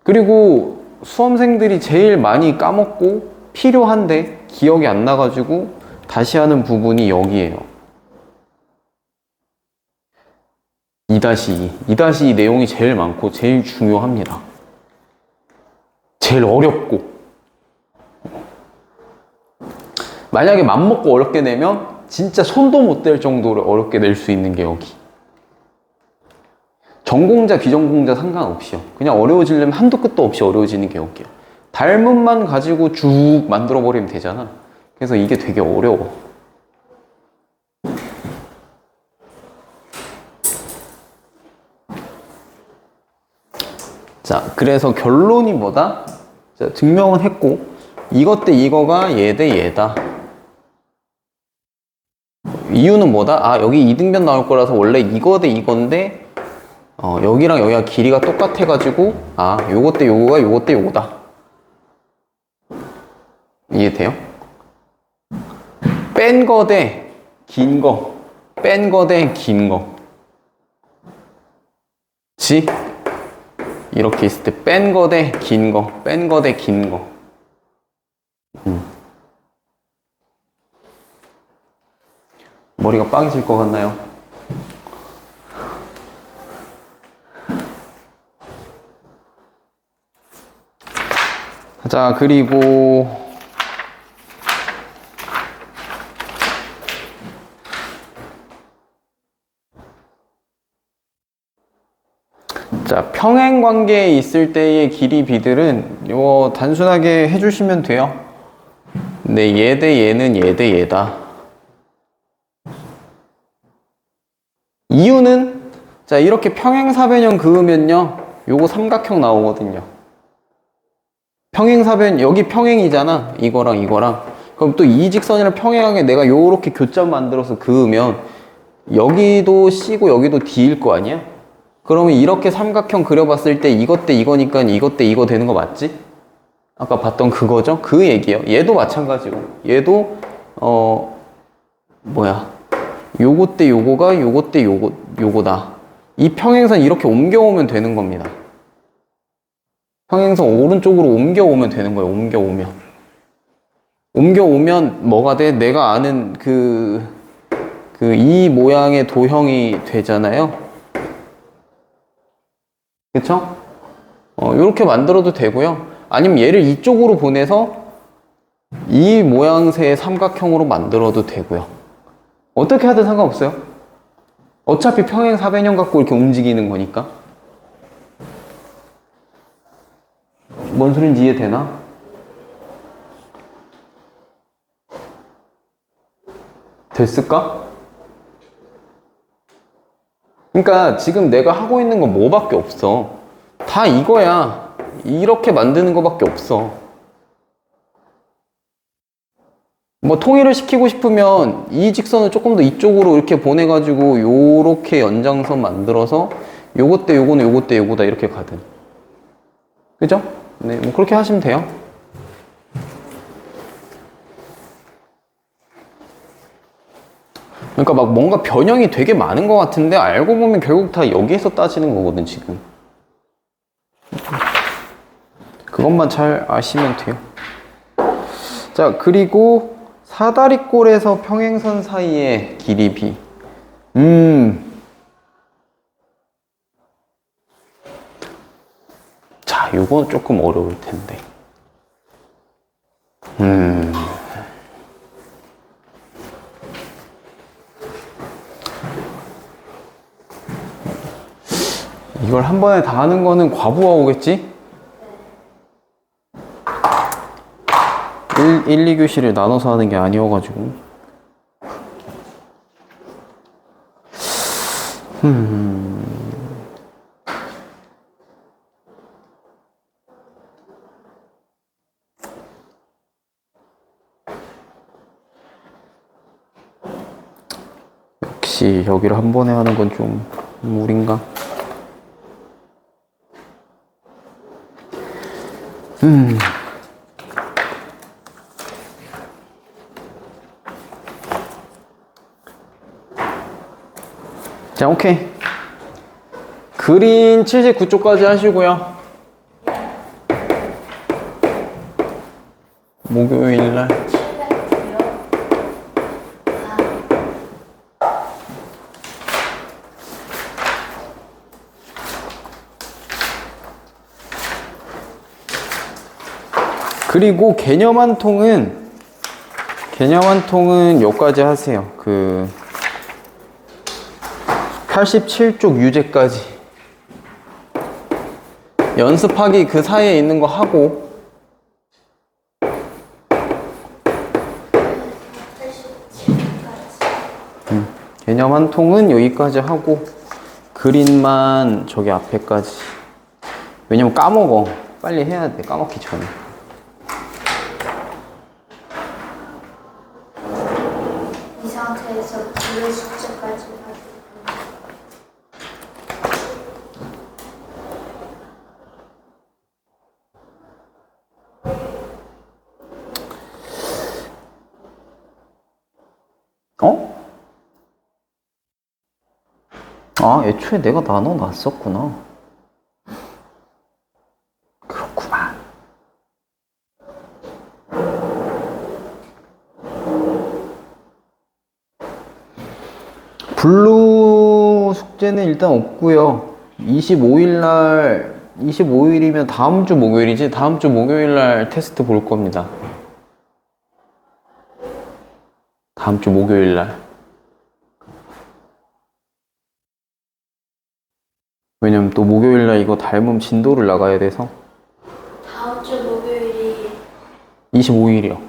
그리고 수험생들이 제일 많이 까먹고 필요한데 기억이 안 나가지고 다시 하는 부분이 여기에요. 2-2. 2-2 내용이 제일 많고 제일 중요합니다. 제일 어렵고. 만약에 맘먹고 어렵게 내면 진짜 손도 못 댈 정도로 어렵게 낼 수 있는 게 여기. 전공자, 비전공자 상관없이요. 그냥 어려워지려면 한도 끝도 없이 어려워지는 게 여기요. 닮음만 가지고 쭉 만들어버리면 되잖아. 그래서 이게 되게 어려워. 자, 그래서 결론이 뭐다? 자, 증명은 했고, 이것 대 이거가 얘 대 얘다. 이유는 뭐다? 여기 2등변 나올 거라서 원래 이거 대 이건데, 여기랑 여기가 길이가 똑같아가지고, 요것 대 요거가 요것 대 요거다. 이해돼요? 뺀 거 대 긴 거. 뺀 거 대 긴 거. 이렇게 있을 때 뺀 거 대 긴 거, 뺀 거 대 긴 거. 머리가 빵해질 것 같나요? 자, 그리고 자, 평행 관계에 있을 때의 길이 B들은 이거 단순하게 해주시면 돼요. 근데 얘 대 얘는 얘 대 얘다. 이유는 자, 이렇게 평행사변형 그으면요, 요거 삼각형 나오거든요. 평행사변, 여기 평행이잖아. 이거랑 그럼 또 이 직선이랑 평행하게 내가 요렇게 교점 만들어서 그으면 여기도 C고 여기도 D일 거 아니야? 그러면 이렇게 삼각형 그려봤을 때 이것 대 이거니까 이것 대 이거 되는 거 맞지? 아까 봤던 그거죠? 그 얘기예요. 얘도 마찬가지고 얘도 요것 대 요거가 요것 대 요거다. 이 평행선 이렇게 옮겨오면 되는 겁니다. 평행선 오른쪽으로 옮겨오면 되는 거예요. 옮겨오면 뭐가 돼? 내가 아는 이 모양의 도형이 되잖아요. 그쵸? 요렇게 만들어도 되고요. 아니면 얘를 이쪽으로 보내서 이 모양새의 삼각형으로 만들어도 되고요. 어떻게 하든 상관없어요. 어차피 평행 사변형 갖고 이렇게 움직이는 거니까. 뭔 소린지 이해되나? 됐을까? 그러니까 지금 내가 하고 있는 건 뭐밖에 없어. 다 이거야. 이렇게 만드는 거밖에 없어. 뭐 통일을 시키고 싶으면 이 직선을 조금 더 이쪽으로 이렇게 보내가지고 요렇게 연장선 만들어서 요것 대 요거는 요것 대 요거다 이렇게 가든. 그죠? 네, 뭐 그렇게 하시면 돼요. 그러니까 막 뭔가 변형이 되게 많은 것 같은데 알고 보면 결국 다 여기에서 따지는 거거든 지금. 그것만 잘 아시면 돼요. 자, 그리고 사다리꼴에서 평행선 사이의 길이 B. 자, 요건 조금 어려울 텐데. 이걸 한 번에 다 하는 거는 과부하 오겠지? 1, 2교시를 나눠서 하는 게 아니어가지고. 역시 여기를 한 번에 하는 건 좀 무리인가? 자, 오케이. 그린 79쪽까지 하시고요. 목요일날. 그리고 개념 한 통은 여기까지 하세요. 87쪽 유제까지. 연습하기 그 사이에 있는 거 하고. 개념 한 통은 여기까지 하고 그림만 저기 앞에까지. 왜냐면 까먹어. 빨리 해야 돼. 까먹기 전에. 이 상태에서 뒤에 숙제까지 하고. 아, 애초에 내가 나눠 놨었구나. 그렇구만. 블루 숙제는 일단 없고요. 25일이면 다음 주 목요일이지? 다음 주 목요일날 테스트 볼 겁니다. 다음 주 목요일날. 왜냐면 또 목요일날 이거 닮음 진도를 나가야 돼서. 다음 주 목요일이 25일이요.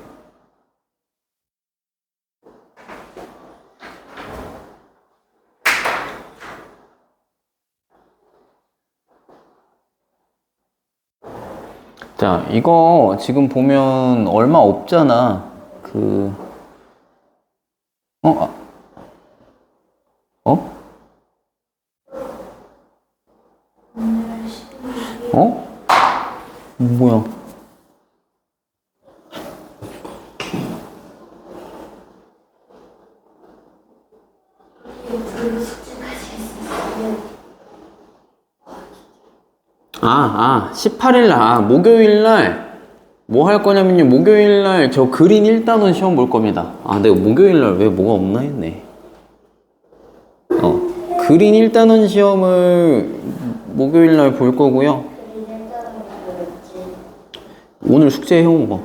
자, 이거 지금 보면 얼마 없잖아. 어? 어? 어? 뭐야? 아, 18일 날, 목요일 날, 뭐 할 거냐면요, 목요일 날 저 그린 1단원 시험 볼 겁니다. 아, 내가 목요일 날 왜 뭐가 없나 했네. 그린 1단원 시험을 목요일 날 볼 거고요. 오늘 숙제 해온 거.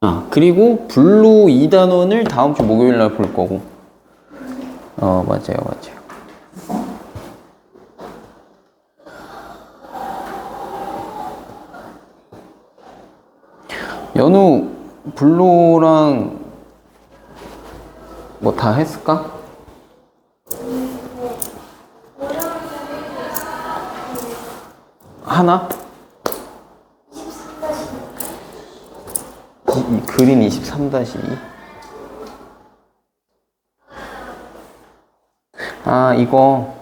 아, 그리고 블루 2단원을 다음 주 목요일 날 볼 거고. 맞아요. 연우 블루랑 뭐 다 했을까? 하나? 그린 23-2. 아, 이거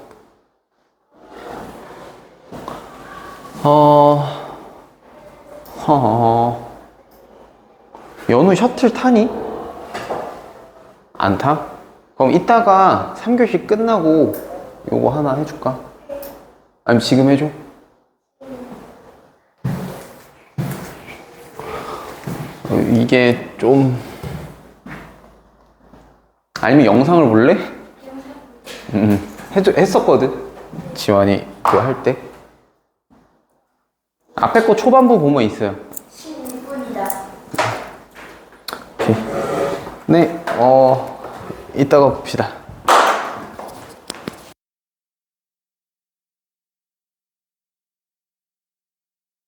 연우 셔틀 타니? 안 타? 그럼 이따가 3교시 끝나고 요거 하나 해줄까? 아니면 지금 해줘? 이게 좀 아니면 영상을 볼래? 했었거든 지환이 그거 할 때 앞에 거 초반부 보면 있어요. 16분이다. 오케이. 네, 이따가 봅시다.